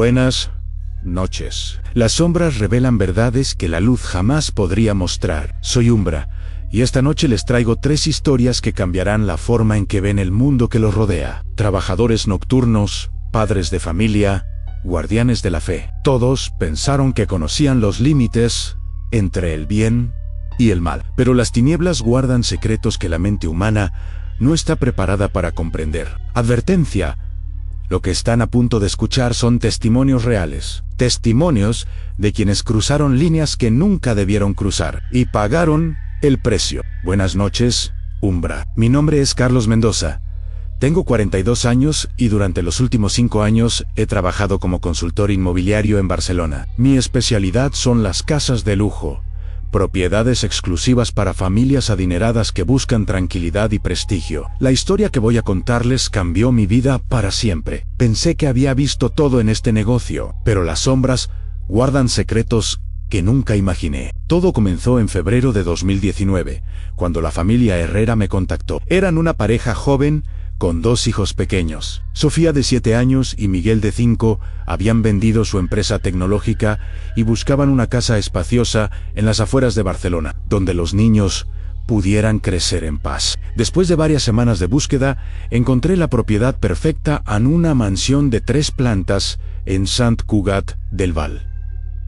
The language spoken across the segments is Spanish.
Buenas noches. Las sombras revelan verdades que la luz jamás podría mostrar. Soy Umbra, y esta noche les traigo 3 historias que cambiarán la forma en que ven el mundo que los rodea. Trabajadores nocturnos, padres de familia, guardianes de la fe. Todos pensaron que conocían los límites entre el bien y el mal. Pero las tinieblas guardan secretos que la mente humana no está preparada para comprender. Advertencia: lo que están a punto de escuchar son testimonios reales. Testimonios de quienes cruzaron líneas que nunca debieron cruzar y pagaron el precio. Buenas noches, Umbra. Mi nombre es Carlos Mendoza. Tengo 42 años y durante los últimos 5 años he trabajado como consultor inmobiliario en Barcelona. Mi especialidad son las casas de lujo, propiedades exclusivas para familias adineradas que buscan tranquilidad y prestigio. La historia que voy a contarles cambió mi vida para siempre. Pensé que había visto todo en este negocio, pero las sombras guardan secretos que nunca imaginé. Todo comenzó en febrero de 2019, cuando la familia Herrera me contactó. Eran una pareja joven con 2 hijos pequeños. Sofía, de 7 años, y Miguel, de 5, habían vendido su empresa tecnológica y buscaban una casa espaciosa en las afueras de Barcelona, donde los niños pudieran crecer en paz. Después de varias semanas de búsqueda, encontré la propiedad perfecta en una mansión de 3 plantas en Sant Cugat del Val.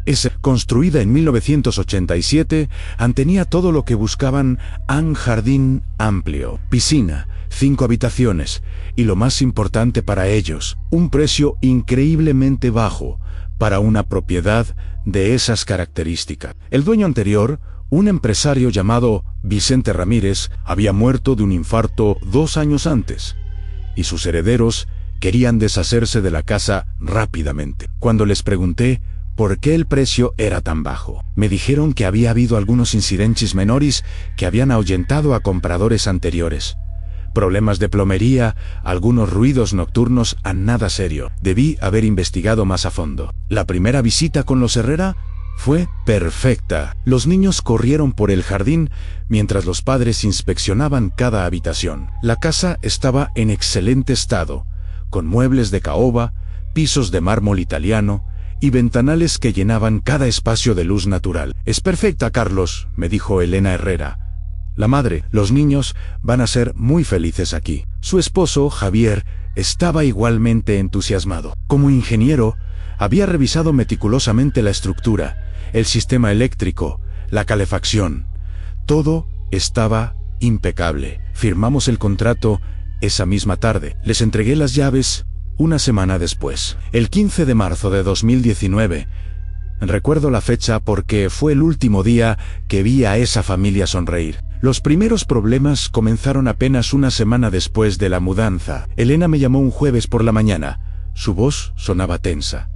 Es construida en 1987, tenía todo lo que buscaban: un jardín amplio, piscina, 5 habitaciones y, lo más importante para ellos, un precio increíblemente bajo para una propiedad de esas características. El dueño anterior, un empresario llamado Vicente Ramírez, había muerto de un infarto 2 años antes, y sus herederos querían deshacerse de la casa rápidamente. Cuando les pregunté por qué el precio era tan bajo, me dijeron que había habido algunos incidentes menores que habían ahuyentado a compradores anteriores. Problemas de plomería, algunos ruidos nocturnos, a nada serio. Debí haber investigado más a fondo. La primera visita con los Herrera fue perfecta. Los niños corrieron por el jardín mientras los padres inspeccionaban cada habitación. La casa estaba en excelente estado, con muebles de caoba, pisos de mármol italiano y ventanales que llenaban cada espacio de luz natural. «Es perfecta, Carlos», me dijo Elena Herrera, la madre. «Los niños van a ser muy felices aquí». Su esposo, Javier, estaba igualmente entusiasmado. Como ingeniero, había revisado meticulosamente la estructura, el sistema eléctrico, la calefacción. Todo estaba impecable. Firmamos el contrato esa misma tarde. Les entregué las llaves una semana después, el 15 de marzo de 2019. Recuerdo la fecha porque fue el último día que vi a esa familia sonreír. Los primeros problemas comenzaron apenas una semana después de la mudanza. Elena me llamó un jueves por la mañana. Su voz sonaba tensa.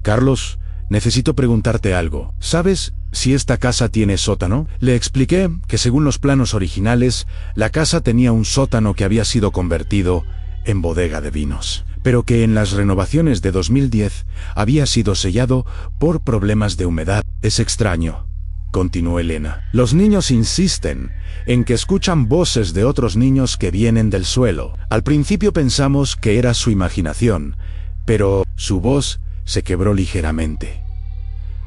«Carlos, necesito preguntarte algo. ¿Sabes si esta casa tiene sótano?». Le expliqué que según los planos originales, la casa tenía un sótano que había sido convertido en bodega de vinos, pero que en las renovaciones de 2010 había sido sellado por problemas de humedad. «Es extraño», continuó Elena. «Los niños insisten en que escuchan voces de otros niños que vienen del suelo. Al principio pensamos que era su imaginación, pero su voz se quebró ligeramente.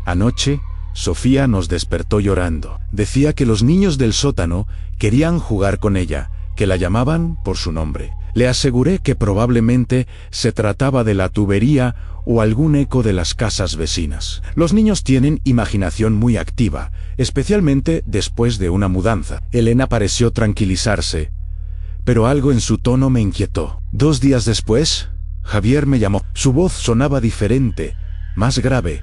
Anoche, Sofía nos despertó llorando. Decía que los niños del sótano querían jugar con ella, que la llamaban por su nombre. Le aseguré que probablemente se trataba de la tubería o algún eco de las casas vecinas. Los niños tienen imaginación muy activa, especialmente después de una mudanza». Elena pareció tranquilizarse, pero algo en su tono me inquietó. 2 días después, Javier me llamó. Su voz sonaba diferente, más grave,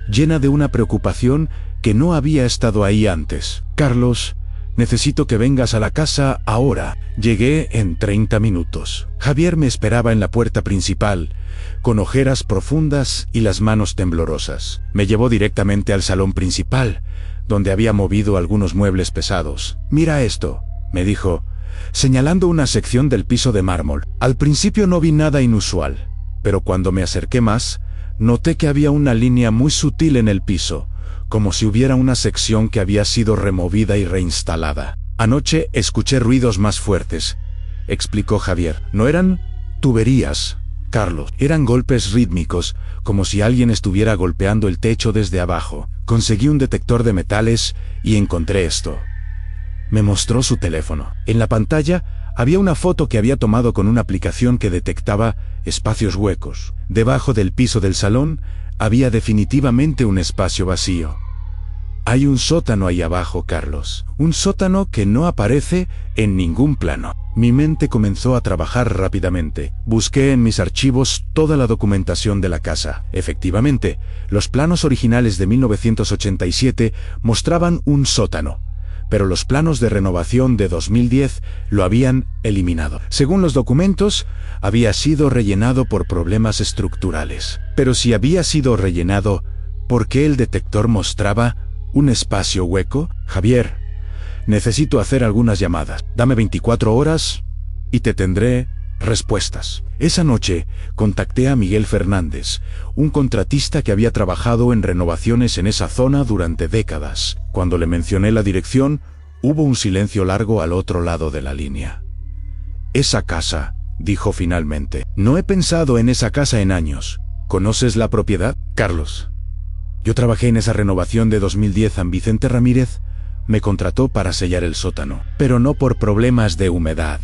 llena de una preocupación que no había estado ahí antes. «Carlos, necesito que vengas a la casa ahora». Llegué en 30 minutos. Javier me esperaba en la puerta principal, con ojeras profundas y las manos temblorosas. Me llevó directamente al salón principal, donde había movido algunos muebles pesados. «Mira esto», me dijo, señalando una sección del piso de mármol. Al principio no vi nada inusual, pero cuando me acerqué más, noté que había una línea muy sutil en el piso, como si hubiera una sección que había sido removida y reinstalada. «Anoche escuché ruidos más fuertes», explicó Javier. «No eran tuberías, Carlos. Eran golpes rítmicos, como si alguien estuviera golpeando el techo desde abajo. Conseguí un detector de metales y encontré esto. Me mostró su teléfono. En la pantalla había una foto que había tomado con una aplicación que detectaba espacios huecos. Debajo del piso del salón había definitivamente un espacio vacío. Hay un sótano ahí abajo, Carlos. Un sótano que no aparece en ningún plano. Mi mente comenzó a trabajar rápidamente. Busqué en mis archivos toda la documentación de la casa. Efectivamente, los planos originales de 1987 mostraban un sótano, pero los planos de renovación de 2010 lo habían eliminado. Según los documentos, había sido rellenado por problemas estructurales. Pero si había sido rellenado, ¿por qué el detector mostraba un espacio hueco? Javier, necesito hacer algunas llamadas. Dame 24 horas y te tendré respuestas. Esa noche contacté a Miguel Fernández, un contratista que había trabajado en renovaciones en esa zona durante décadas. Cuando le mencioné la dirección, hubo un silencio largo al otro lado de la línea. Esa casa, dijo finalmente. No he pensado en esa casa en años. ¿Conoces la propiedad? Carlos. Yo trabajé en esa renovación de 2010. Vicente Ramírez me contrató para sellar el sótano, pero no por problemas de humedad.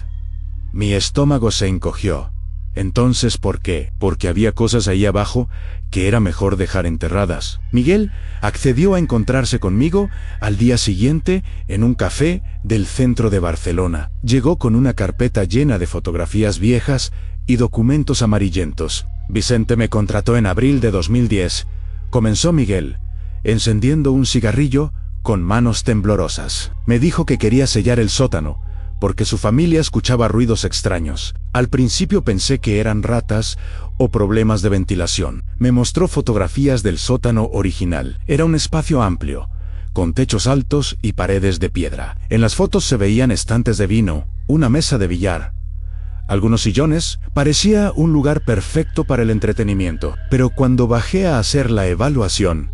Mi estómago se encogió. Entonces, ¿por qué? Porque había cosas ahí abajo que era mejor dejar enterradas. Miguel accedió a encontrarse conmigo al día siguiente en un café del centro de Barcelona. Llegó con una carpeta llena de fotografías viejas y documentos amarillentos. Vicente me contrató en abril de 2010. Comenzó Miguel, encendiendo un cigarrillo con manos temblorosas. Me dijo que quería sellar el sótano, porque su familia escuchaba ruidos extraños. Al principio pensé que eran ratas o problemas de ventilación. Me mostró fotografías del sótano original. Era un espacio amplio, con techos altos y paredes de piedra. En las fotos se veían estantes de vino, una mesa de billar, algunos sillones. Parecía un lugar perfecto para el entretenimiento. Pero cuando bajé a hacer la evaluación,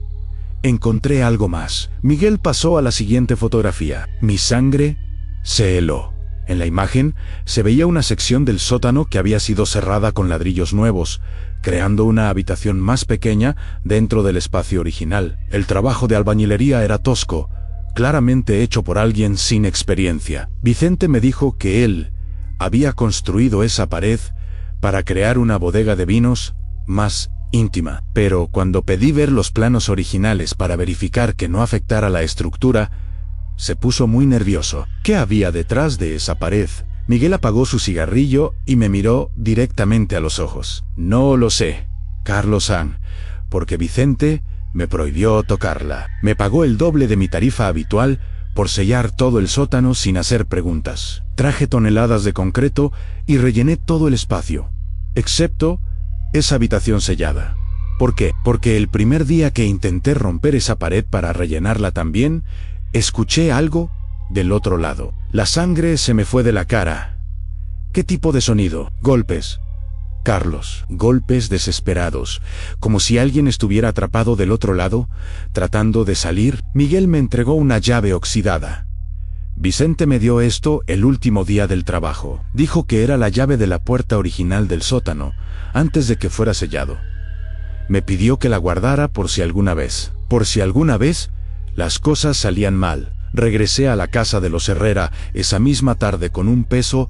encontré algo más. Miguel pasó a la siguiente fotografía. Mi sangre se heló. En la imagen se veía una sección del sótano que había sido cerrada con ladrillos nuevos, creando una habitación más pequeña dentro del espacio original. El trabajo de albañilería era tosco, claramente hecho por alguien sin experiencia. Vicente me dijo que él había construido esa pared para crear una bodega de vinos más íntima. Pero cuando pedí ver los planos originales para verificar que no afectara la estructura, se puso muy nervioso. ¿Qué había detrás de esa pared? Miguel apagó su cigarrillo y me miró directamente a los ojos. No lo sé, Carlos San, porque Vicente me prohibió tocarla. Me pagó el doble de mi tarifa habitual por sellar todo el sótano sin hacer preguntas. Traje toneladas de concreto y rellené todo el espacio, excepto esa habitación sellada. ¿Por qué? Porque el primer día que intenté romper esa pared para rellenarla también, escuché algo del otro lado. La sangre se me fue de la cara. ¿Qué tipo de sonido? Golpes. Carlos, golpes desesperados, como si alguien estuviera atrapado del otro lado, tratando de salir. Miguel me entregó una llave oxidada. Vicente me dio esto el último día del trabajo. Dijo que era la llave de la puerta original del sótano, antes de que fuera sellado. Me pidió que la guardara por si alguna vez las cosas salían mal. Regresé a la casa de los Herrera esa misma tarde con un peso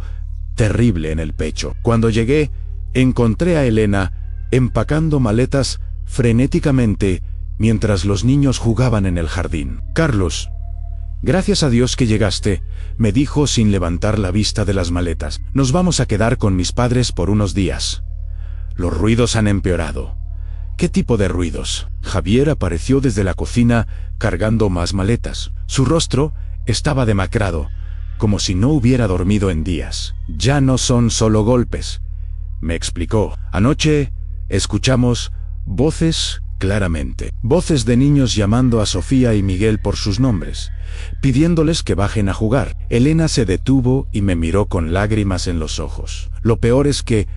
terrible en el pecho. Cuando llegué, encontré a Elena empacando maletas frenéticamente mientras los niños jugaban en el jardín. Carlos, gracias a Dios que llegaste, me dijo sin levantar la vista de las maletas. Nos vamos a quedar con mis padres por unos días. Los ruidos han empeorado. ¿Qué tipo de ruidos? Javier apareció desde la cocina cargando más maletas. Su rostro estaba demacrado, como si no hubiera dormido en días. Ya no son solo golpes, me explicó. Anoche escuchamos voces claramente. Voces de niños llamando a Sofía y Miguel por sus nombres, pidiéndoles que bajen a jugar. Elena se detuvo y me miró con lágrimas en los ojos. Lo peor es que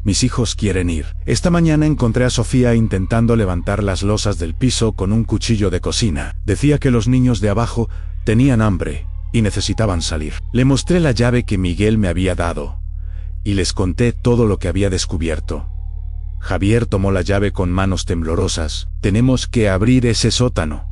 mis hijos quieren ir. Esta mañana encontré a Sofía intentando levantar las losas del piso con un cuchillo de cocina. Decía que los niños de abajo tenían hambre y necesitaban salir. Le mostré la llave que Miguel me había dado y les conté todo lo que había descubierto. Javier tomó la llave con manos temblorosas. Tenemos que abrir ese sótano.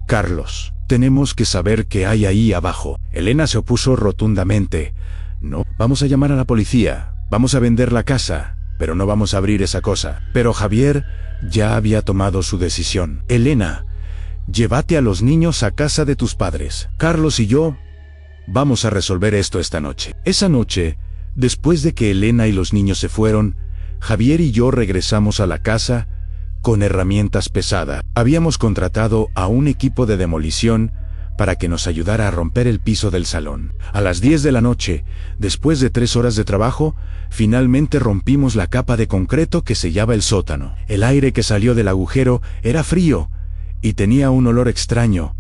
Carlos, tenemos que saber qué hay ahí abajo. Elena se opuso rotundamente. No, vamos a llamar a la policía. Vamos a vender la casa, pero no vamos a abrir esa cosa. Pero Javier ya había tomado su decisión. Elena, llévate a los niños a casa de tus padres. Carlos y yo vamos a resolver esto esta noche. Esa noche, después de que Elena y los niños se fueron, Javier y yo regresamos a la casa con herramientas pesadas. Habíamos contratado a un equipo de demolición para que nos ayudara a romper el piso del salón. A las 10 de la noche, después de 3 horas de trabajo, finalmente rompimos la capa de concreto que sellaba el sótano. El aire que salió del agujero era frío y tenía un olor extraño,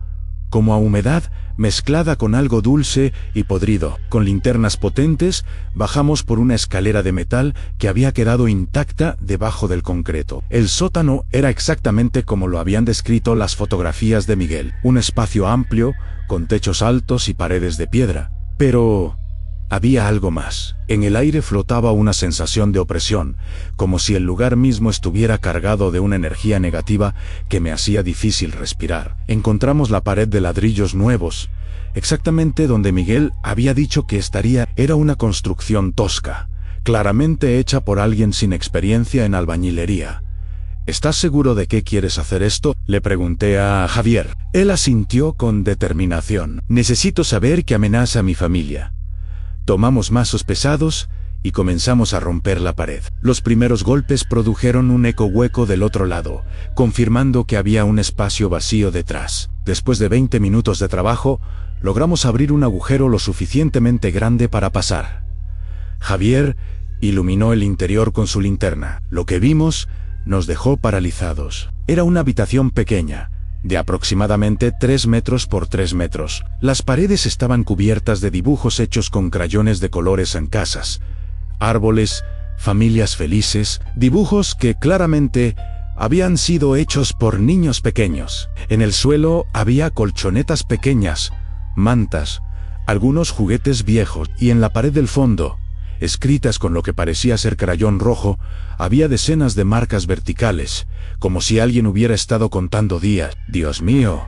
como a humedad mezclada con algo dulce y podrido. Con linternas potentes, bajamos por una escalera de metal que había quedado intacta debajo del concreto. El sótano era exactamente como lo habían descrito las fotografías de Miguel. Un espacio amplio, con techos altos y paredes de piedra. Pero había algo más. En el aire flotaba una sensación de opresión, como si el lugar mismo estuviera cargado de una energía negativa que me hacía difícil respirar. Encontramos la pared de ladrillos nuevos, exactamente donde Miguel había dicho que estaría. Era una construcción tosca, claramente hecha por alguien sin experiencia en albañilería. ¿Estás seguro de que quieres hacer esto?, le pregunté a Javier. Él asintió con determinación. Necesito saber qué amenaza a mi familia. Tomamos mazos pesados y comenzamos a romper la pared. Los primeros golpes produjeron un eco hueco del otro lado, confirmando que había un espacio vacío detrás. Después de 20 minutos de trabajo, logramos abrir un agujero lo suficientemente grande para pasar. Javier iluminó el interior con su linterna. Lo que vimos nos dejó paralizados. Era una habitación pequeña, de aproximadamente 3 metros por 3 metros. Las paredes estaban cubiertas de dibujos hechos con crayones de colores en casas, árboles, familias felices, dibujos que claramente habían sido hechos por niños pequeños. En el suelo había colchonetas pequeñas, mantas, algunos juguetes viejos, y en la pared del fondo, escritas con lo que parecía ser crayón rojo, había decenas de marcas verticales, como si alguien hubiera estado contando días. «Dios mío»,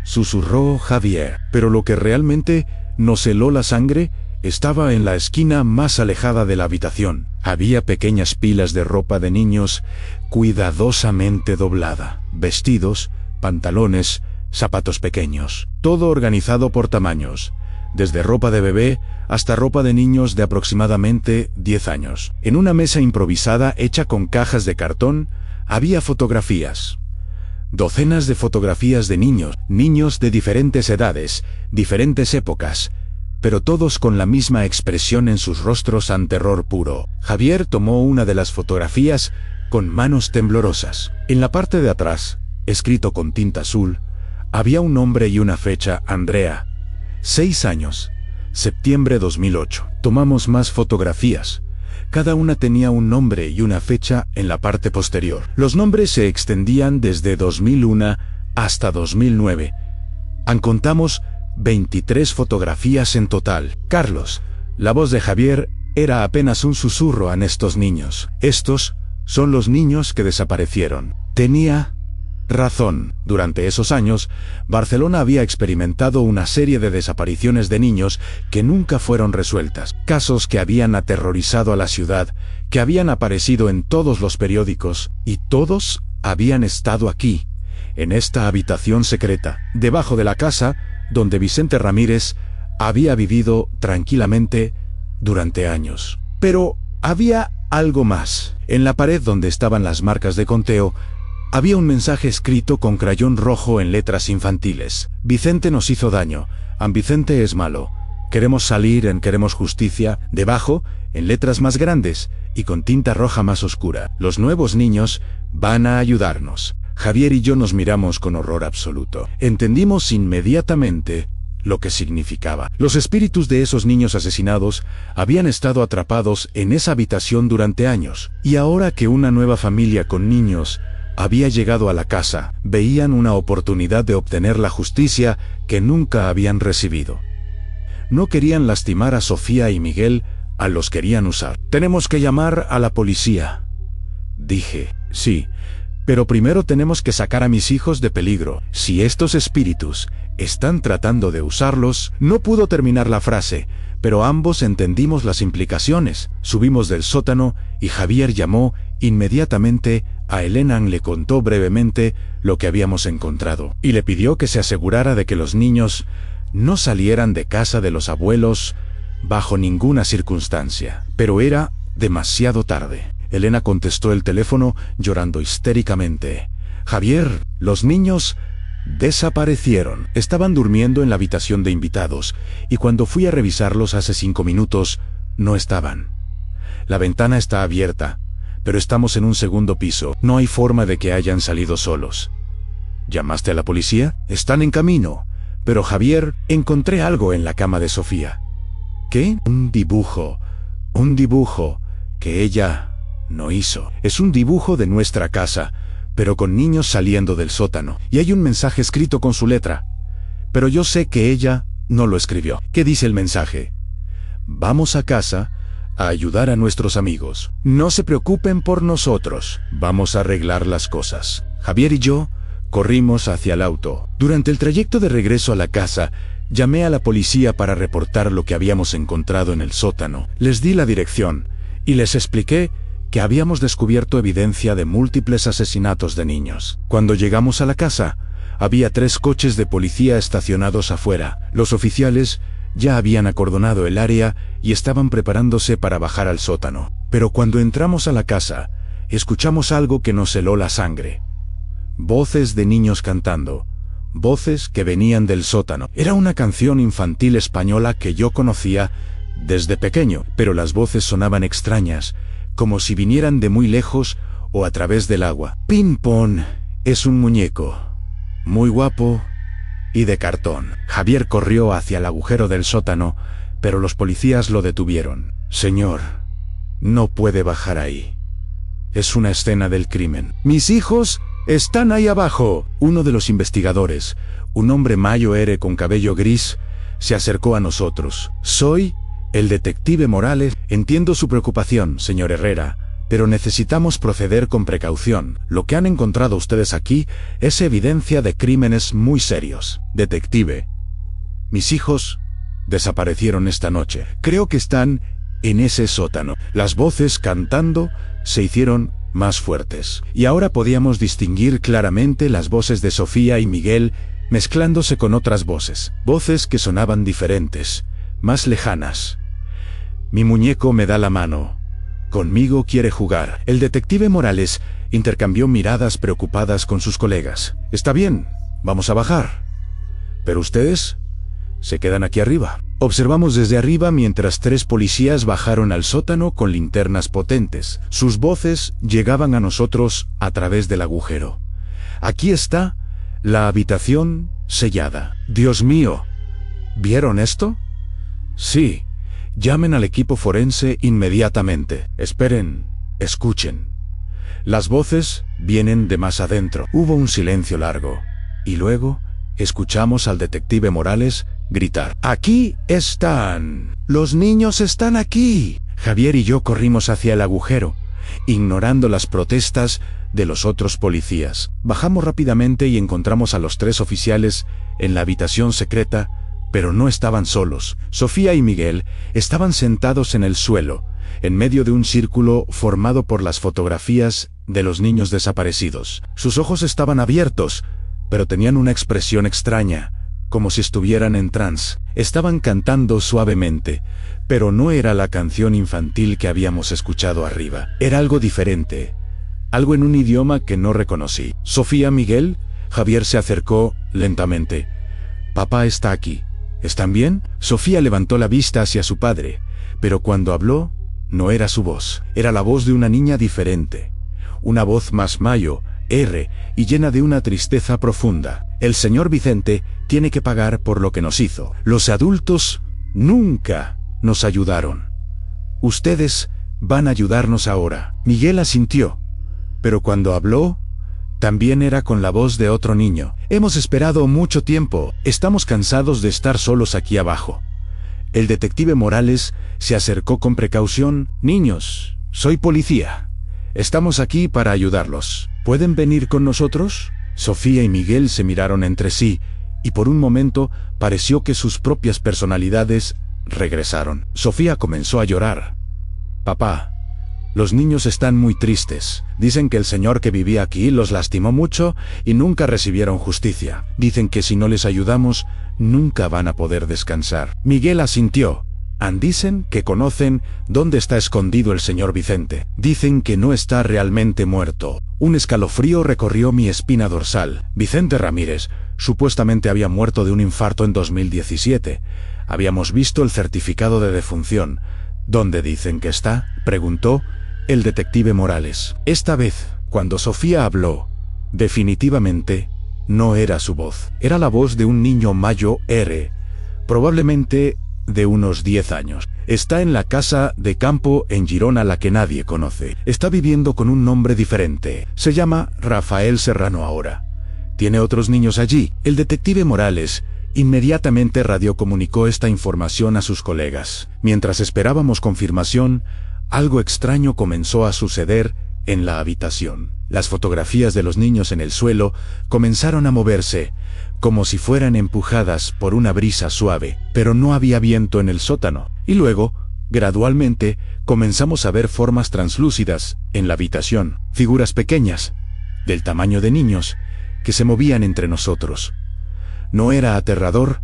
susurró Javier. Pero lo que realmente nos heló la sangre estaba en la esquina más alejada de la habitación. Había pequeñas pilas de ropa de niños cuidadosamente doblada, vestidos, pantalones, zapatos pequeños, todo organizado por tamaños, desde ropa de bebé hasta ropa de niños de aproximadamente 10 años. En una mesa improvisada hecha con cajas de cartón, había fotografías. Docenas de fotografías de niños de diferentes edades, diferentes épocas, pero todos con la misma expresión en sus rostros ante terror puro. Javier tomó una de las fotografías con manos temblorosas. En la parte de atrás, escrito con tinta azul, había un nombre y una fecha: Andrea, 6 años, septiembre 2008. Tomamos más fotografías. Cada una tenía un nombre y una fecha en la parte posterior. Los nombres se extendían desde 2001 hasta 2009. Contamos 23 fotografías en total. Carlos, la voz de Javier era apenas un susurro a estos niños. Estos son los niños que desaparecieron. Tenía razón. Durante esos años, Barcelona había experimentado una serie de desapariciones de niños que nunca fueron resueltas. Casos que habían aterrorizado a la ciudad, que habían aparecido en todos los periódicos, y todos habían estado aquí, en esta habitación secreta, debajo de la casa donde Vicente Ramírez había vivido tranquilamente durante años. Pero había algo más. En la pared donde estaban las marcas de conteo, había un mensaje escrito con crayón rojo en letras infantiles. Vicente nos hizo daño. Vicente es malo. Queremos salir, queremos justicia. Debajo, en letras más grandes y con tinta roja más oscura: los nuevos niños van a ayudarnos. Javier y yo nos miramos con horror absoluto. Entendimos inmediatamente lo que significaba. Los espíritus de esos niños asesinados habían estado atrapados en esa habitación durante años. Y ahora que una nueva familia con niños había llegado a la casa, veían una oportunidad de obtener la justicia que nunca habían recibido. No querían lastimar a Sofía y Miguel, los querían usar. «Tenemos que llamar a la policía», Dije, sí, pero primero tenemos que sacar a mis hijos de peligro. Si estos espíritus están tratando de usarlos... No pudo terminar la frase, pero ambos entendimos las implicaciones. Subimos del sótano y Javier llamó inmediatamente a Elena. Le contó brevemente lo que habíamos encontrado y le pidió que se asegurara de que los niños no salieran de casa de los abuelos bajo ninguna circunstancia. Pero era demasiado tarde. Elena contestó el teléfono llorando histéricamente. Javier, los niños desaparecieron. Estaban durmiendo en la habitación de invitados, y cuando fui a revisarlos hace 5 minutos, no estaban. La ventana está abierta, pero estamos en un segundo piso. No hay forma de que hayan salido solos. ¿Llamaste a la policía? Están en camino. Pero Javier, encontré algo en la cama de Sofía. ¿Qué? Un dibujo que ella no hizo. Es un dibujo de nuestra casa, pero con niños saliendo del sótano. Y hay un mensaje escrito con su letra. Pero yo sé que ella no lo escribió. ¿Qué dice el mensaje? Vamos a casa a ayudar a nuestros amigos. No se preocupen por nosotros. Vamos a arreglar las cosas. Javier y yo corrimos hacia el auto. Durante el trayecto de regreso a la casa, llamé a la policía para reportar lo que habíamos encontrado en el sótano. Les di la dirección y les expliqué que habíamos descubierto evidencia de múltiples asesinatos de niños. Cuando llegamos a la casa, había 3 coches de policía estacionados afuera. Los oficiales ya habían acordonado el área y estaban preparándose para bajar al sótano. Pero cuando entramos a la casa, escuchamos algo que nos heló la sangre. Voces de niños cantando. Voces que venían del sótano. Era una canción infantil española que yo conocía desde pequeño, pero las voces sonaban extrañas, como si vinieran de muy lejos o a través del agua. Ping Pong es un muñeco, muy guapo y de cartón. Javier corrió hacia el agujero del sótano, pero los policías lo detuvieron. Señor, no puede bajar ahí. Es una escena del crimen. Mis hijos están ahí abajo. Uno de los investigadores, un hombre mayor con cabello gris, se acercó a nosotros. Soy el detective Morales. Entiendo su preocupación, señor Herrera, pero necesitamos proceder con precaución. Lo que han encontrado ustedes aquí es evidencia de crímenes muy serios. Detective, mis hijos desaparecieron esta noche. Creo que están en ese sótano. Las voces cantando se hicieron más fuertes, y ahora podíamos distinguir claramente las voces de Sofía y Miguel mezclándose con otras voces. Voces que sonaban diferentes, más lejanas. Mi muñeco me da la mano. Conmigo quiere jugar. El detective Morales intercambió miradas preocupadas con sus colegas. Está bien, vamos a bajar. Pero ustedes se quedan aquí arriba. Observamos desde arriba mientras 3 policías bajaron al sótano con linternas potentes. Sus voces llegaban a nosotros a través del agujero. Aquí está la habitación sellada. Dios mío, ¿vieron esto? Sí. Llamen al equipo forense inmediatamente. Esperen, escuchen. Las voces vienen de más adentro. Hubo un silencio largo, y luego escuchamos al detective Morales gritar: ¡Aquí están! ¡Los niños están aquí! Javier y yo corrimos hacia el agujero, ignorando las protestas de los otros policías. Bajamos rápidamente y encontramos a los 3 oficiales en la habitación secreta, pero no estaban solos. Sofía y Miguel estaban sentados en el suelo, en medio de un círculo formado por las fotografías de los niños desaparecidos. Sus ojos estaban abiertos, pero tenían una expresión extraña, como si estuvieran en trance. Estaban cantando suavemente, pero no era la canción infantil que habíamos escuchado arriba. Era algo diferente, algo en un idioma que no reconocí. Sofía, Miguel, Javier se acercó lentamente. Papá está aquí. ¿Están bien? Sofía levantó la vista hacia su padre, pero cuando habló, no era su voz. Era la voz de una niña diferente. Una voz más mayo, y llena de una tristeza profunda. El señor Vicente tiene que pagar por lo que nos hizo. Los adultos nunca nos ayudaron. Ustedes van a ayudarnos ahora. Miguel asintió, pero cuando habló, también era con la voz de otro niño. Hemos esperado mucho tiempo. Estamos cansados de estar solos aquí abajo. El detective Morales se acercó con precaución. Niños, soy policía. Estamos aquí para ayudarlos. ¿Pueden venir con nosotros? Sofía y Miguel se miraron entre sí, y por un momento pareció que sus propias personalidades regresaron. Sofía comenzó a llorar. Papá, los niños están muy tristes. Dicen que el señor que vivía aquí los lastimó mucho y nunca recibieron justicia. Dicen que si no les ayudamos, nunca van a poder descansar. Miguel asintió. Dicen que conocen dónde está escondido el señor Vicente. Dicen que no está realmente muerto. Un escalofrío recorrió mi espina dorsal. Vicente Ramírez supuestamente había muerto de un infarto en 2017. Habíamos visto el certificado de defunción. ¿Dónde dicen que está?, preguntó el detective Morales. Esta vez, cuando Sofía habló, definitivamente no era su voz. Era la voz de un niño Mayo R, probablemente de unos 10 años. Está en la casa de campo en Girona, la que nadie conoce. Está viviendo con un nombre diferente. Se llama Rafael Serrano ahora. Tiene otros niños allí. El detective Morales inmediatamente radiocomunicó esta información a sus colegas. Mientras esperábamos confirmación, algo extraño comenzó a suceder en la habitación. Las fotografías de los niños en el suelo comenzaron a moverse, como si fueran empujadas por una brisa suave, pero no había viento en el sótano. Y luego, gradualmente, comenzamos a ver formas translúcidas en la habitación, figuras pequeñas, del tamaño de niños, que se movían entre nosotros. No era aterrador,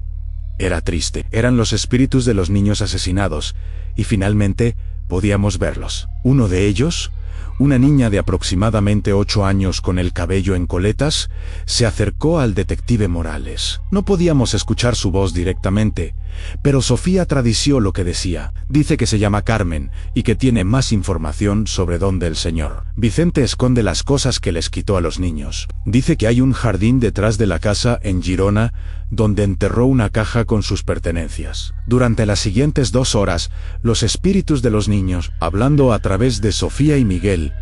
era triste. Eran los espíritus de los niños asesinados, y finalmente podíamos verlos. Uno de ellos, una niña de aproximadamente 8 años con el cabello en coletas, se acercó al detective Morales. No podíamos escuchar su voz directamente, pero Sofía tradució lo que decía. Dice que se llama Carmen y que tiene más información sobre dónde el señor Vicente esconde las cosas que les quitó a los niños. Dice que hay un jardín detrás de la casa en Girona donde enterró una caja con sus pertenencias. Durante las siguientes 2 horas, los espíritus de los niños, hablando a través de Sofía y Miguel,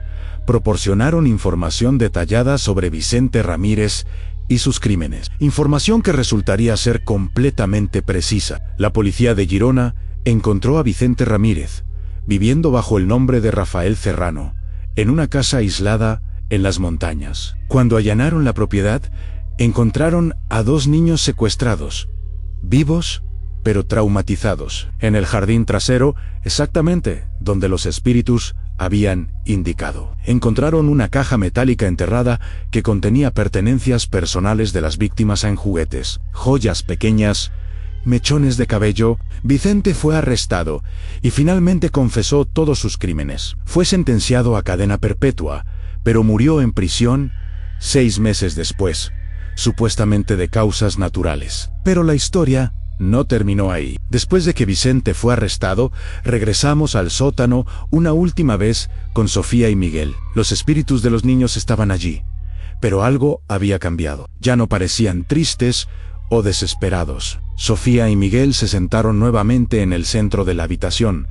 proporcionaron información detallada sobre Vicente Ramírez y sus crímenes. Información que resultaría ser completamente precisa. La policía de Girona encontró a Vicente Ramírez, viviendo bajo el nombre de Rafael Serrano, en una casa aislada en las montañas. Cuando allanaron la propiedad, encontraron a 2 niños secuestrados, vivos pero traumatizados, en el jardín trasero, exactamente donde los espíritus habían indicado. Encontraron una caja metálica enterrada que contenía pertenencias personales de las víctimas en juguetes, joyas pequeñas, mechones de cabello. Vicente fue arrestado y finalmente confesó todos sus crímenes. Fue sentenciado a cadena perpetua, pero murió en prisión 6 meses después, supuestamente de causas naturales. Pero la historia no terminó ahí. Después de que Vicente fue arrestado, regresamos al sótano una última vez con Sofía y Miguel. Los espíritus de los niños estaban allí, pero algo había cambiado. Ya no parecían tristes o desesperados. Sofía y Miguel se sentaron nuevamente en el centro de la habitación,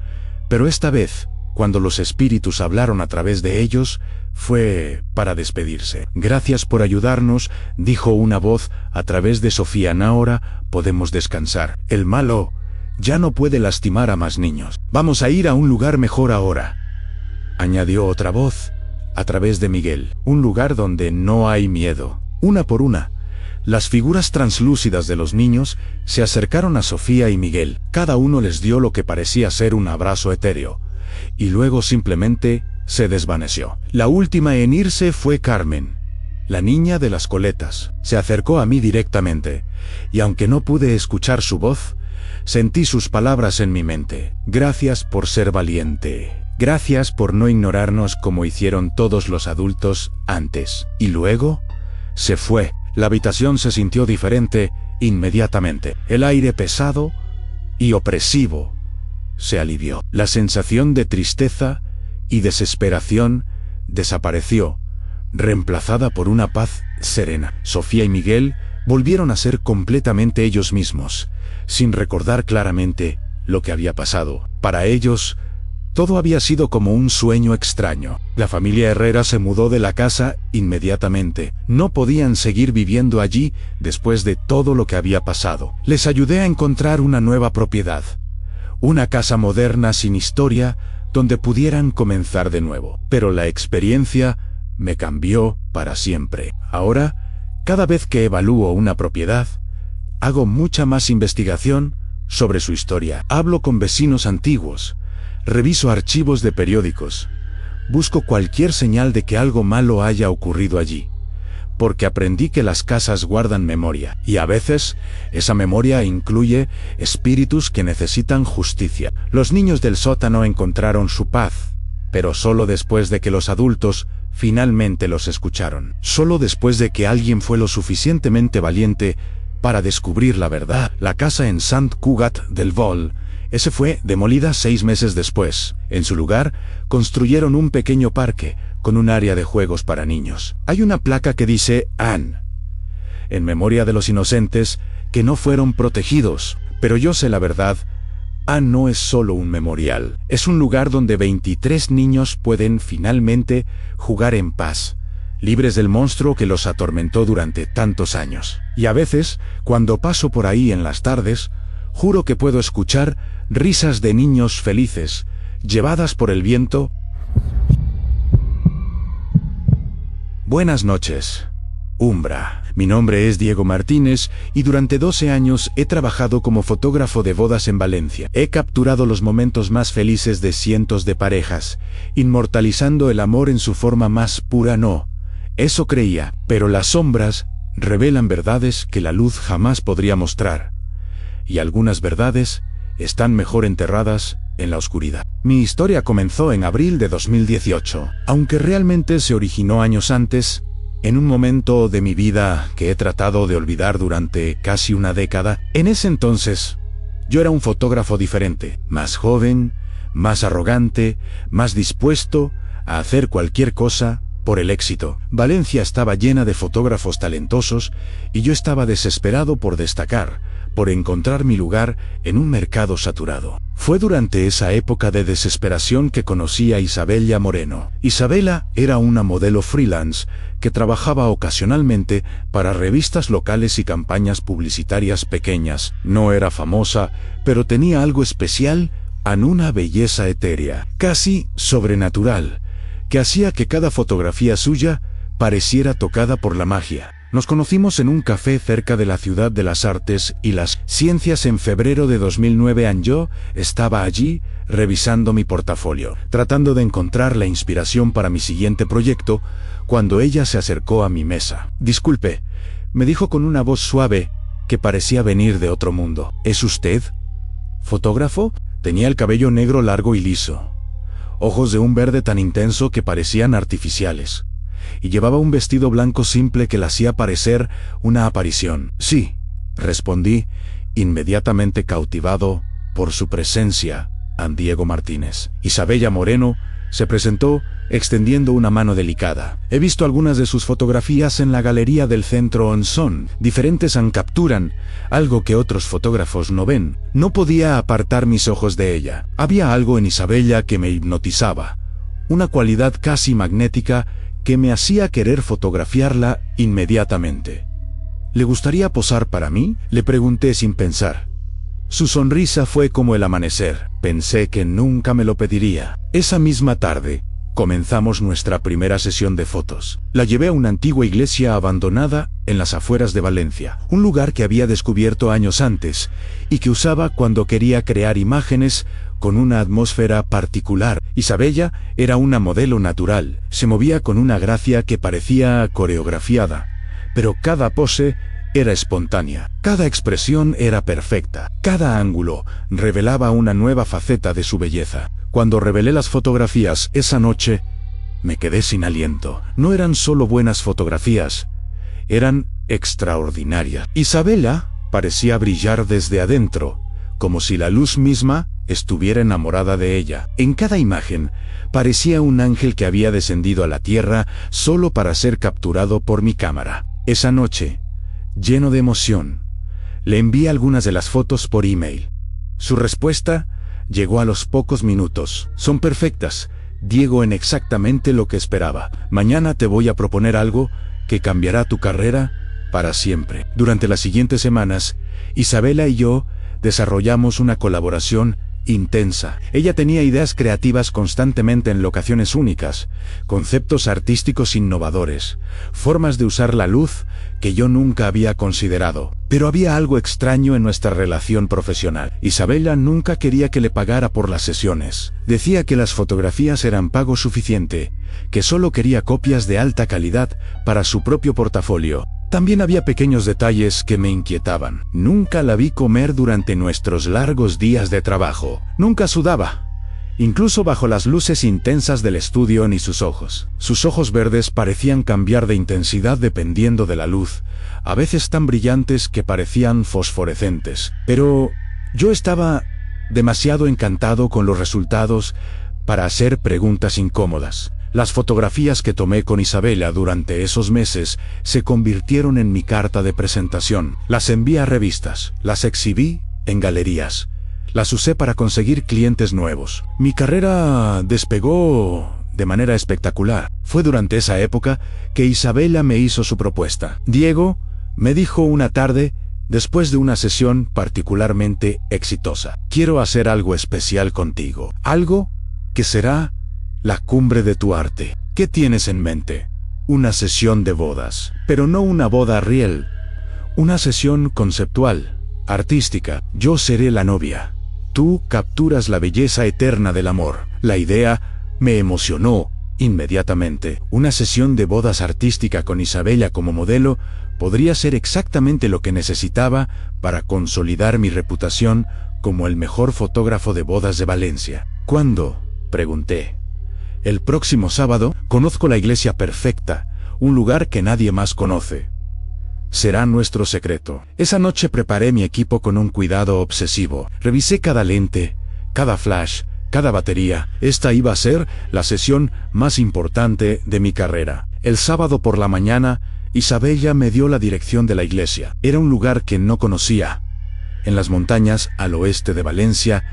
pero esta vez, cuando los espíritus hablaron a través de ellos, fue para despedirse. Gracias por ayudarnos, dijo una voz a través de Sofía. Ahora podemos descansar. El malo ya no puede lastimar a más niños. Vamos a ir a un lugar mejor ahora, añadió otra voz a través de Miguel. Un lugar donde no hay miedo. Una por una, las figuras translúcidas de los niños se acercaron a Sofía y Miguel. Cada uno les dio lo que parecía ser un abrazo etéreo, y luego simplemente se desvaneció. La última en irse fue Carmen, la niña de las coletas. Se acercó a mí directamente, y aunque no pude escuchar su voz, sentí sus palabras en mi mente. Gracias por ser valiente. Gracias por no ignorarnos como hicieron todos los adultos antes. Y luego se fue. La habitación se sintió diferente inmediatamente. El aire pesado y opresivo se alivió. La sensación de tristeza y desesperación desapareció, reemplazada por una paz serena. Sofía y Miguel volvieron a ser completamente ellos mismos, sin recordar claramente lo que había pasado. Para ellos, todo había sido como un sueño extraño. La familia Herrera se mudó de la casa inmediatamente. No podían seguir viviendo allí después de todo lo que había pasado. Les ayudé a encontrar una nueva propiedad. Una casa moderna sin historia, donde pudieran comenzar de nuevo. Pero la experiencia me cambió para siempre. Ahora, cada vez que evalúo una propiedad, hago mucha más investigación sobre su historia. Hablo con vecinos antiguos, reviso archivos de periódicos, busco cualquier señal de que algo malo haya ocurrido allí, porque aprendí que las casas guardan memoria, y a veces esa memoria incluye espíritus que necesitan justicia. Los niños del sótano encontraron su paz, pero solo después de que los adultos finalmente los escucharon. Solo después de que alguien fue lo suficientemente valiente para descubrir la verdad. La casa en Sant Cugat del Vol, ese fue demolida 6 meses después. En su lugar, construyeron un pequeño parque con un área de juegos para niños. Hay una placa que dice Anne, en memoria de los inocentes que no fueron protegidos. Pero yo sé la verdad, Anne no es solo un memorial. Es un lugar donde 23 niños pueden finalmente jugar en paz, libres del monstruo que los atormentó durante tantos años. Y a veces, cuando paso por ahí en las tardes, juro que puedo escuchar risas de niños felices, llevadas por el viento. Buenas noches, Umbra. Mi nombre es Diego Martínez y durante 12 años he trabajado como fotógrafo de bodas en Valencia. He capturado los momentos más felices de cientos de parejas, inmortalizando el amor en su forma más pura. No, eso creía, pero las sombras revelan verdades que la luz jamás podría mostrar. Y algunas verdades están mejor enterradas en la oscuridad. Mi historia comenzó en abril de 2018, aunque realmente se originó años antes, en un momento de mi vida que he tratado de olvidar durante casi una década. En ese entonces, yo era un fotógrafo diferente, más joven, más arrogante, más dispuesto a hacer cualquier cosa por el éxito. Valencia estaba llena de fotógrafos talentosos y yo estaba desesperado por destacar, por encontrar mi lugar en un mercado saturado. Fue durante esa época de desesperación que conocí a Isabella Moreno. Isabela era una modelo freelance que trabajaba ocasionalmente para revistas locales y campañas publicitarias pequeñas. No era famosa, pero tenía algo especial, una belleza etérea, casi sobrenatural, que hacía que cada fotografía suya pareciera tocada por la magia. Nos conocimos en un café cerca de la Ciudad de las Artes y las Ciencias en febrero de 2009. Yo estaba allí revisando mi portafolio, tratando de encontrar la inspiración para mi siguiente proyecto, cuando ella se acercó a mi mesa. Disculpe, me dijo con una voz suave que parecía venir de otro mundo. ¿Es usted fotógrafo? Tenía el cabello negro largo y liso, ojos de un verde tan intenso que parecían artificiales, y llevaba un vestido blanco simple que la hacía parecer una aparición. Sí, respondí, inmediatamente cautivado por su presencia. Diego Martínez. Isabella Moreno se presentó extendiendo una mano delicada. He visto algunas de sus fotografías en la galería del centro. Son diferentes, capturan algo que otros fotógrafos no ven. No podía apartar mis ojos de ella. Había algo en Isabella que me hipnotizaba, una cualidad casi magnética que me hacía querer fotografiarla inmediatamente. ¿Le gustaría posar para mí?, le pregunté sin pensar. Su sonrisa fue como el amanecer. Pensé que nunca me lo pediría. Esa misma tarde, comenzamos nuestra primera sesión de fotos. La llevé a una antigua iglesia abandonada en las afueras de Valencia, un lugar que había descubierto años antes y que usaba cuando quería crear imágenes con una atmósfera particular. Isabella era una modelo natural, se movía con una gracia que parecía coreografiada, pero cada pose era espontánea, cada expresión era perfecta, cada ángulo revelaba una nueva faceta de su belleza. Cuando revelé las fotografías esa noche, me quedé sin aliento. No eran solo buenas fotografías, eran extraordinarias. Isabella parecía brillar desde adentro, como si la luz misma estuviera enamorada de ella. En cada imagen parecía un ángel que había descendido a la tierra solo para ser capturado por mi cámara. Esa noche, lleno de emoción, le envié algunas de las fotos por email. Su respuesta llegó a los pocos minutos. Son perfectas, Diego, en exactamente lo que esperaba. Mañana te voy a proponer algo que cambiará tu carrera para siempre. Durante las siguientes semanas, Isabella y yo desarrollamos una colaboración intensa. Ella tenía ideas creativas constantemente en locaciones únicas, conceptos artísticos innovadores, formas de usar la luz que yo nunca había considerado. Pero había algo extraño en nuestra relación profesional. Isabella nunca quería que le pagara por las sesiones. Decía que las fotografías eran pago suficiente, que solo quería copias de alta calidad para su propio portafolio. También había pequeños detalles que me inquietaban. Nunca la vi comer durante nuestros largos días de trabajo. Nunca sudaba, incluso bajo las luces intensas del estudio, ni sus ojos. Sus ojos verdes parecían cambiar de intensidad dependiendo de la luz, a veces tan brillantes que parecían fosforescentes. Pero yo estaba demasiado encantado con los resultados para hacer preguntas incómodas. Las fotografías que tomé con Isabella durante esos meses se convirtieron en mi carta de presentación. Las envié a revistas, las exhibí en galerías, las usé para conseguir clientes nuevos. Mi carrera despegó de manera espectacular. Fue durante esa época que Isabella me hizo su propuesta. Diego, me dijo una tarde, después de una sesión particularmente exitosa, quiero hacer algo especial contigo, algo que será la cumbre de tu arte. ¿Qué tienes en mente? Una sesión de bodas, pero no una boda real, una sesión conceptual, artística. Yo seré la novia. Tú capturas la belleza eterna del amor. La idea me emocionó inmediatamente. Una sesión de bodas artística con Isabella como modelo podría ser exactamente lo que necesitaba para consolidar mi reputación como el mejor fotógrafo de bodas de Valencia. ¿Cuándo?, pregunté. El próximo sábado. Conozco la iglesia perfecta, un lugar que nadie más conoce. Será nuestro secreto. Esa noche preparé mi equipo con un cuidado obsesivo. Revisé cada lente, cada flash, cada batería. Esta iba a ser la sesión más importante de mi carrera. El sábado por la mañana, Isabella me dio la dirección de la iglesia. Era un lugar que no conocía, en las montañas al oeste de Valencia,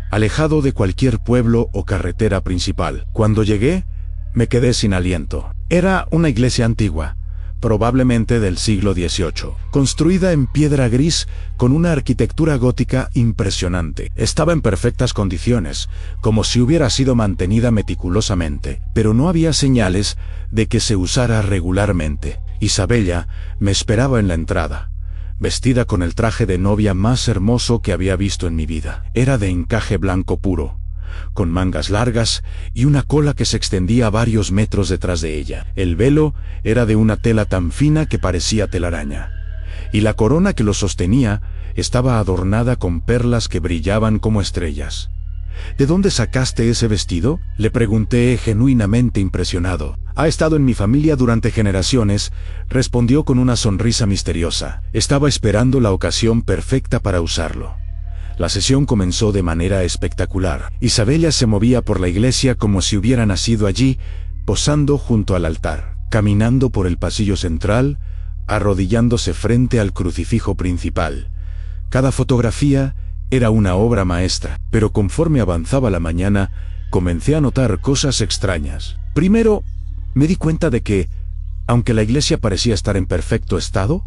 alejado de cualquier pueblo o carretera principal. Cuando llegué, me quedé sin aliento. Era una iglesia antigua, probablemente del siglo XVIII, construida en piedra gris con una arquitectura gótica impresionante. Estaba en perfectas condiciones, como si hubiera sido mantenida meticulosamente, pero no había señales de que se usara regularmente. Isabella me esperaba en la entrada, vestida con el traje de novia más hermoso que había visto en mi vida. Era de encaje blanco puro, con mangas largas y una cola que se extendía varios metros detrás de ella. El velo era de una tela tan fina que parecía telaraña, y la corona que lo sostenía estaba adornada con perlas que brillaban como estrellas. ¿De dónde sacaste ese vestido?, le pregunté, genuinamente impresionado. Ha estado en mi familia durante generaciones, respondió con una sonrisa misteriosa. Estaba esperando la ocasión perfecta para usarlo. La sesión comenzó de manera espectacular. Isabella se movía por la iglesia como si hubiera nacido allí, posando junto al altar, caminando por el pasillo central, arrodillándose frente al crucifijo principal. Cada fotografía era una obra maestra, pero conforme avanzaba la mañana, comencé a notar cosas extrañas. Primero, me di cuenta de que, aunque la iglesia parecía estar en perfecto estado,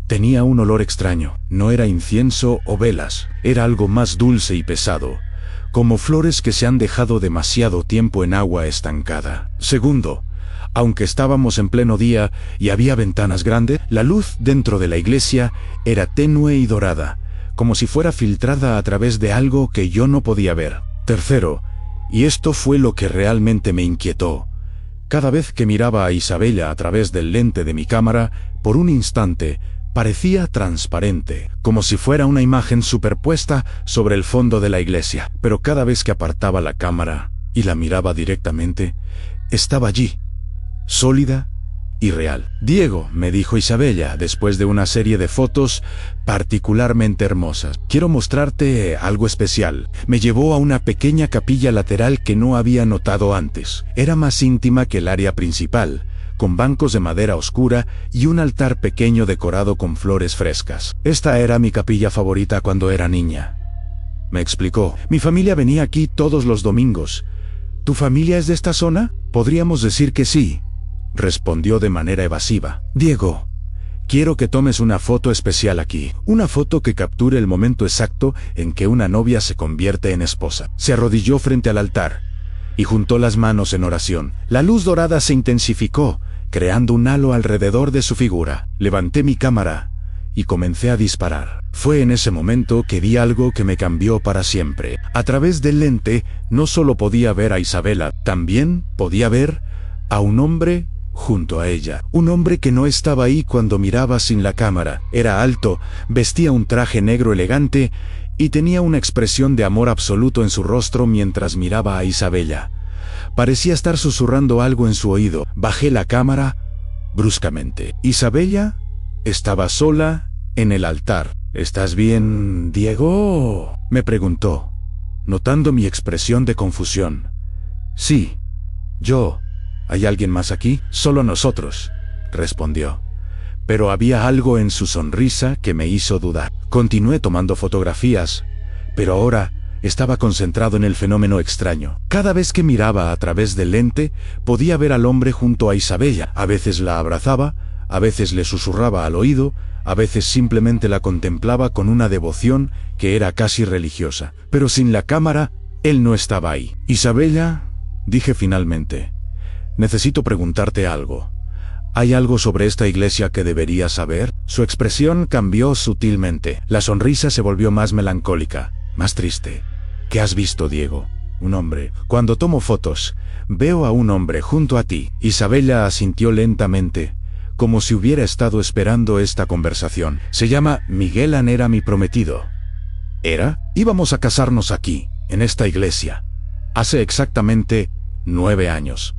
tenía un olor extraño. No era incienso o velas, era algo más dulce y pesado, como flores que se han dejado demasiado tiempo en agua estancada. Segundo, aunque estábamos en pleno día y había ventanas grandes, la luz dentro de la iglesia era tenue y dorada, como si fuera filtrada a través de algo que yo no podía ver. Tercero, y esto fue lo que realmente me inquietó, cada vez que miraba a Isabella a través del lente de mi cámara, por un instante, parecía transparente, como si fuera una imagen superpuesta sobre el fondo de la iglesia. Pero cada vez que apartaba la cámara y la miraba directamente, estaba allí, sólida y real. Diego, me dijo Isabella, después de una serie de fotos particularmente hermosas, quiero mostrarte algo especial. Me llevó a una pequeña capilla lateral que no había notado antes. Era más íntima que el área principal, con bancos de madera oscura y un altar pequeño decorado con flores frescas. Esta era mi capilla favorita cuando era niña, me explicó. Mi familia venía aquí todos los domingos. ¿Tu familia es de esta zona? Podríamos decir que sí, respondió de manera evasiva. Diego, Quiero que tomes una foto especial aquí. Una foto que capture el momento exacto en que una novia se convierte en esposa. Se arrodilló frente al altar y juntó las manos en oración. La luz dorada se intensificó, creando un halo alrededor de su figura. Levanté mi cámara y comencé a disparar. Fue en ese momento que vi algo que me cambió para siempre. A través del lente no solo podía ver a Isabela, también podía ver a un hombre junto a ella. Un hombre que no estaba ahí cuando miraba sin la cámara. Era alto, vestía un traje negro elegante y tenía una expresión de amor absoluto en su rostro mientras miraba a Isabela. Parecía estar susurrando algo en su oído. Bajé la cámara bruscamente. Isabela estaba sola en el altar. ¿Estás bien, Diego?, me preguntó, notando mi expresión de confusión. Sí, yo. ¿Hay alguien más aquí? Solo nosotros, respondió. Pero había algo en su sonrisa que me hizo dudar. Continué tomando fotografías, pero ahora estaba concentrado en el fenómeno extraño. Cada vez que miraba a través del lente, podía ver al hombre junto a Isabela. A veces la abrazaba, a veces le susurraba al oído, a veces simplemente la contemplaba con una devoción que era casi religiosa. Pero sin la cámara, él no estaba ahí. Isabela, dije finalmente, necesito preguntarte algo. ¿Hay algo sobre esta iglesia que debería saber? Su expresión cambió sutilmente. La sonrisa se volvió más melancólica, más triste. ¿Qué has visto, Diego? Un hombre. Cuando tomo fotos, veo a un hombre junto a ti. Isabela asintió lentamente, como si hubiera estado esperando esta conversación. Se llama Miguel, era mi prometido. ¿Era? Íbamos a casarnos aquí, en esta iglesia, hace exactamente 9 años.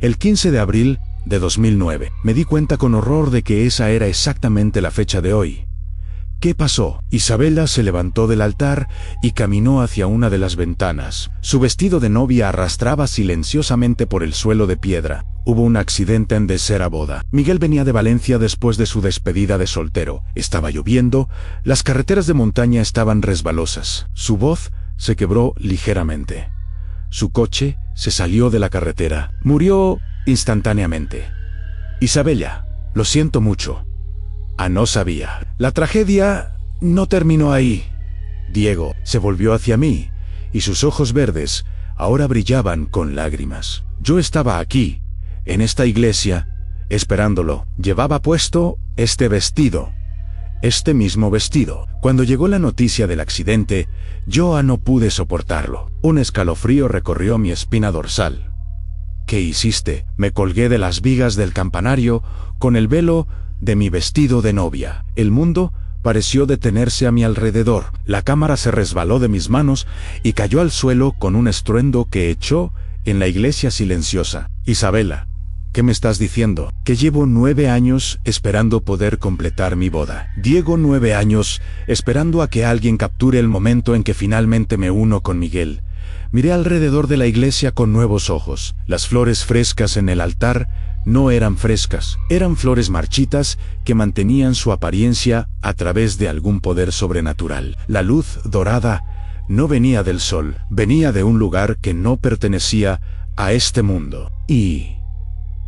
El 15 de abril de 2009. Me di cuenta con horror de que esa era exactamente la fecha de hoy. ¿Qué pasó? Isabela se levantó del altar y caminó hacia una de las ventanas. Su vestido de novia arrastraba silenciosamente por el suelo de piedra. Hubo un accidente en Desera Boda. Miguel venía de Valencia después de su despedida de soltero. Estaba lloviendo, las carreteras de montaña estaban resbalosas. Su voz se quebró ligeramente. Su coche se salió de la carretera. Murió instantáneamente. Isabela, lo siento mucho. No sabía. La tragedia no terminó ahí. Diego se volvió hacia mí, y sus ojos verdes ahora brillaban con lágrimas. Yo estaba aquí, en esta iglesia, esperándolo. Llevaba puesto este vestido. Este mismo vestido. Cuando llegó la noticia del accidente, yo no pude soportarlo. Un escalofrío recorrió mi espina dorsal. ¿Qué hiciste? Me colgué de las vigas del campanario con el velo de mi vestido de novia. El mundo pareció detenerse a mi alrededor. La cámara se resbaló de mis manos y cayó al suelo con un estruendo que echó en la iglesia silenciosa. Isabela, ¿qué me estás diciendo? Que llevo 9 años esperando poder completar mi boda. Diego, 9 años esperando a que alguien capture el momento en que finalmente me uno con Miguel. Miré alrededor de la iglesia con nuevos ojos. Las flores frescas en el altar no eran frescas, eran flores marchitas que mantenían su apariencia a través de algún poder sobrenatural. La luz dorada no venía del sol, venía de un lugar que no pertenecía a este mundo. Y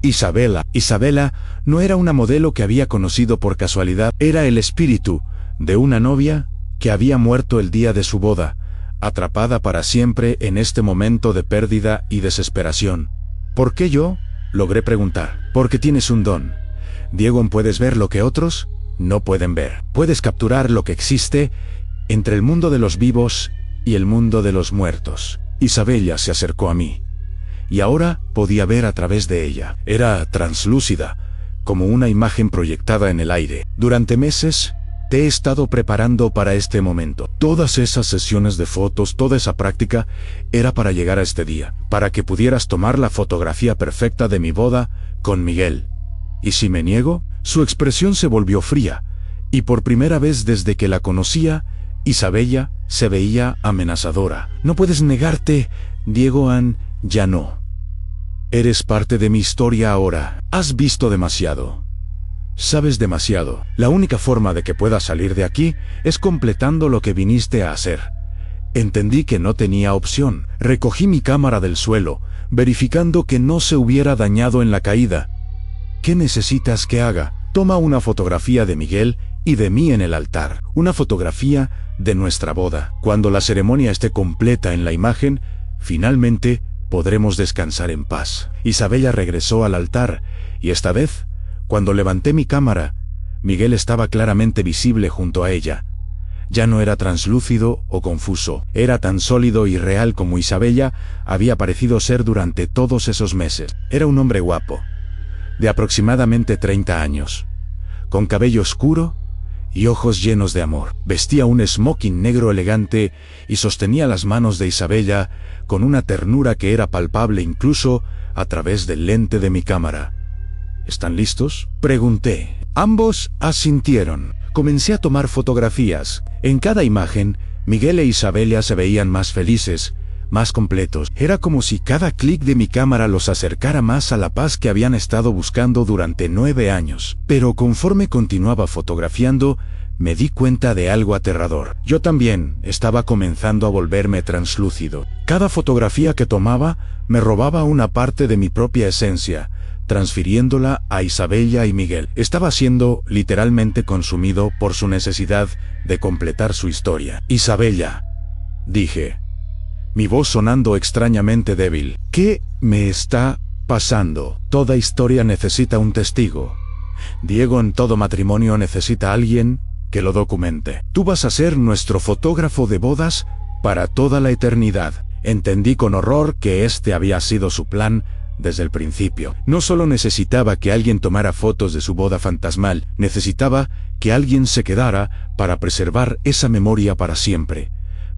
Isabela no era una modelo que había conocido por casualidad, era el espíritu de una novia que había muerto el día de su boda, atrapada para siempre en este momento de pérdida y desesperación. ¿Por qué yo? Logré preguntar. Porque tienes un don. Diego, puedes ver lo que otros no pueden ver. Puedes capturar lo que existe entre el mundo de los vivos y el mundo de los muertos. Isabela se acercó a mí, y ahora podía ver a través de ella. Era translúcida, como una imagen proyectada en el aire. Durante meses te he estado preparando para este momento. Todas esas sesiones de fotos, toda esa práctica, era para llegar a este día, para que pudieras tomar la fotografía perfecta de mi boda con Miguel. ¿Y si me niego? Su expresión se volvió fría, y por primera vez desde que la conocía, Isabela se veía amenazadora. No puedes negarte, Diego, ya no. Eres parte de mi historia ahora. Has visto demasiado. Sabes demasiado. La única forma de que puedas salir de aquí es completando lo que viniste a hacer. Entendí que no tenía opción. Recogí mi cámara del suelo, verificando que no se hubiera dañado en la caída. ¿Qué necesitas que haga? Toma una fotografía de Miguel y de mí en el altar. Una fotografía de nuestra boda. Cuando la ceremonia esté completa en la imagen, finalmente podremos descansar en paz. Isabella regresó al altar y esta vez, cuando levanté mi cámara, Miguel estaba claramente visible junto a ella. Ya no era translúcido o confuso, era tan sólido y real como Isabella había parecido ser durante todos esos meses. Era un hombre guapo, de aproximadamente 30 años, con cabello oscuro y ojos llenos de amor. Vestía un smoking negro elegante y sostenía las manos de Isabella con una ternura que era palpable incluso a través del lente de mi cámara. ¿Están listos?, pregunté. Ambos asintieron. Comencé a tomar fotografías. En cada imagen, Miguel e Isabella se veían más felices, más completos. Era como si cada clic de mi cámara los acercara más a la paz que habían estado buscando durante 9 años. Pero conforme continuaba fotografiando, me di cuenta de algo aterrador. Yo también estaba comenzando a volverme translúcido. Cada fotografía que tomaba me robaba una parte de mi propia esencia, transfiriéndola a Isabella y Miguel. Estaba siendo literalmente consumido por su necesidad de completar su historia. Isabella, dije, mi voz sonando extrañamente débil. ¿Qué me está pasando? Toda historia necesita un testigo. Diego, en todo matrimonio necesita a alguien que lo documente. Tú vas a ser nuestro fotógrafo de bodas para toda la eternidad. Entendí con horror que este había sido su plan desde el principio. No solo necesitaba que alguien tomara fotos de su boda fantasmal, necesitaba que alguien se quedara para preservar esa memoria para siempre.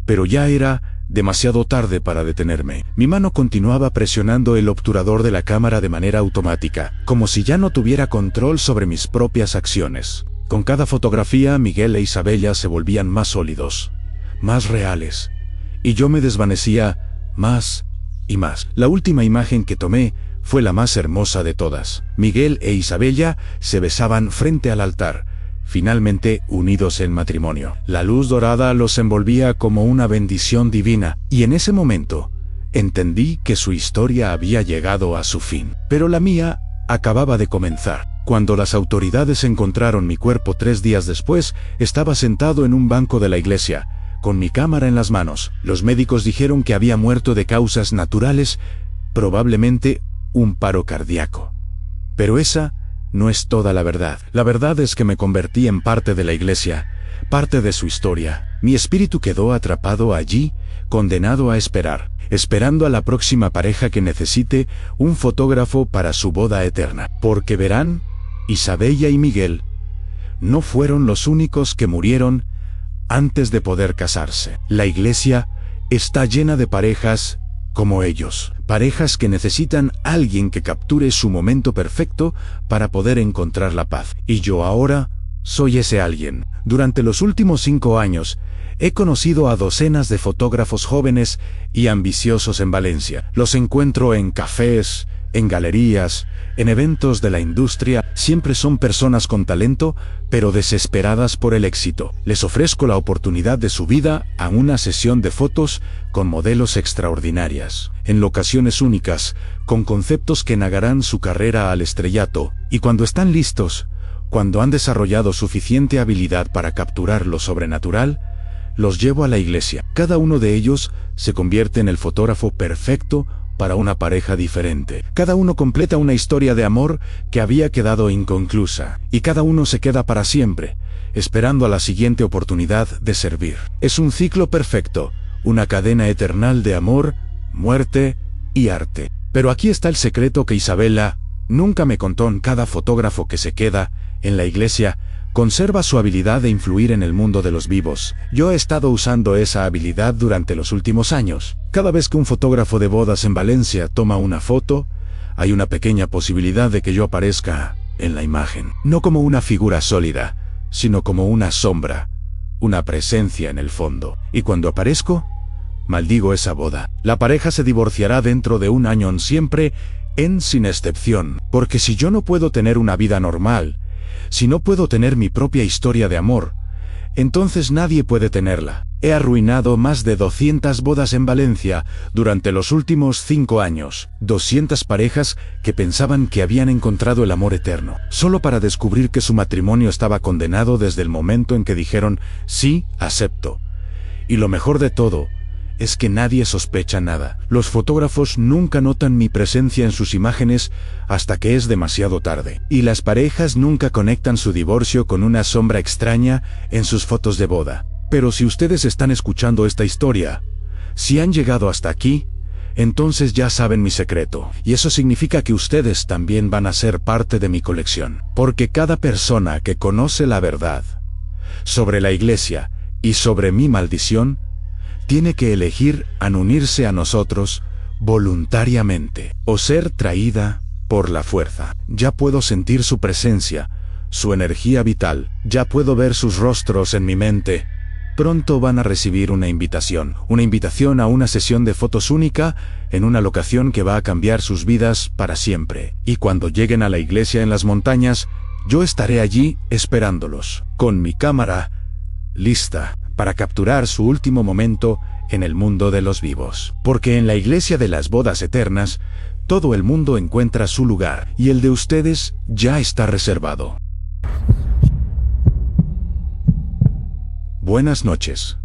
Pero ya era demasiado tarde para detenerme. Mi mano continuaba presionando el obturador de la cámara de manera automática, como si ya no tuviera control sobre mis propias acciones. Con cada fotografía, Miguel e Isabella se volvían más sólidos, más reales, y yo me desvanecía más y más. La última imagen que tomé fue la más hermosa de todas. Miguel e Isabella se besaban frente al altar, finalmente unidos en matrimonio. La luz dorada los envolvía como una bendición divina, y en ese momento entendí que su historia había llegado a su fin. Pero la mía acababa de comenzar. Cuando las autoridades encontraron mi cuerpo 3 días después, estaba sentado en un banco de la iglesia, con mi cámara en las manos. Los médicos dijeron que había muerto de causas naturales, probablemente un paro cardíaco. Pero esa no es toda la verdad. La verdad es que me convertí en parte de la iglesia, parte de su historia. Mi espíritu quedó atrapado allí, condenado a esperar, esperando a la próxima pareja que necesite un fotógrafo para su boda eterna. Porque verán, Isabella y Miguel no fueron los únicos que murieron antes de poder casarse. La iglesia está llena de parejas como ellos, parejas que necesitan a alguien que capture su momento perfecto para poder encontrar la paz. Y yo ahora soy ese alguien. Durante los últimos 5 años, he conocido a docenas de fotógrafos jóvenes y ambiciosos en Valencia. Los encuentro en cafés, en galerías, en eventos de la industria. Siempre son personas con talento, pero desesperadas por el éxito. Les ofrezco la oportunidad de su vida a una sesión de fotos con modelos extraordinarias, en locaciones únicas, con conceptos que nagarán su carrera al estrellato. Y cuando están listos, cuando han desarrollado suficiente habilidad para capturar lo sobrenatural, los llevo a la iglesia. Cada uno de ellos se convierte en el fotógrafo perfecto para una pareja diferente. Cada uno completa una historia de amor que había quedado inconclusa, y cada uno se queda para siempre, esperando a la siguiente oportunidad de servir. Es un ciclo perfecto, una cadena eternal de amor, muerte y arte. Pero aquí está el secreto que Isabella nunca me contó. Cada fotógrafo que se queda en la iglesia conserva su habilidad de influir en el mundo de los vivos. Yo he estado usando esa habilidad durante los últimos años. Cada vez que un fotógrafo de bodas en Valencia toma una foto, hay una pequeña posibilidad de que yo aparezca en la imagen. No como una figura sólida, sino como una sombra, una presencia en el fondo. Y cuando aparezco, maldigo esa boda. La pareja se divorciará dentro de 1 año siempre, sin excepción. Porque si yo no puedo tener una vida normal, si no puedo tener mi propia historia de amor, entonces nadie puede tenerla. He arruinado más de 200 bodas en Valencia durante los últimos 5 años. 200 parejas que pensaban que habían encontrado el amor eterno, solo para descubrir que su matrimonio estaba condenado desde el momento en que dijeron, sí, acepto. Y lo mejor de todo es que nadie sospecha nada. Los fotógrafos nunca notan mi presencia en sus imágenes hasta que es demasiado tarde. Y las parejas nunca conectan su divorcio con una sombra extraña en sus fotos de boda. Pero si ustedes están escuchando esta historia, si han llegado hasta aquí, entonces ya saben mi secreto. Y eso significa que ustedes también van a ser parte de mi colección. Porque cada persona que conoce la verdad sobre la iglesia y sobre mi maldición, tiene que elegir an unirse a nosotros voluntariamente o ser traída por la fuerza. Ya puedo sentir su presencia, su energía vital, ya puedo ver sus rostros en mi mente. Pronto van a recibir una invitación a una sesión de fotos única en una locación que va a cambiar sus vidas para siempre. Y cuando lleguen a la iglesia en las montañas, yo estaré allí esperándolos, con mi cámara lista para capturar su último momento en el mundo de los vivos. Porque en la iglesia de las bodas eternas, todo el mundo encuentra su lugar, y el de ustedes ya está reservado. Buenas noches.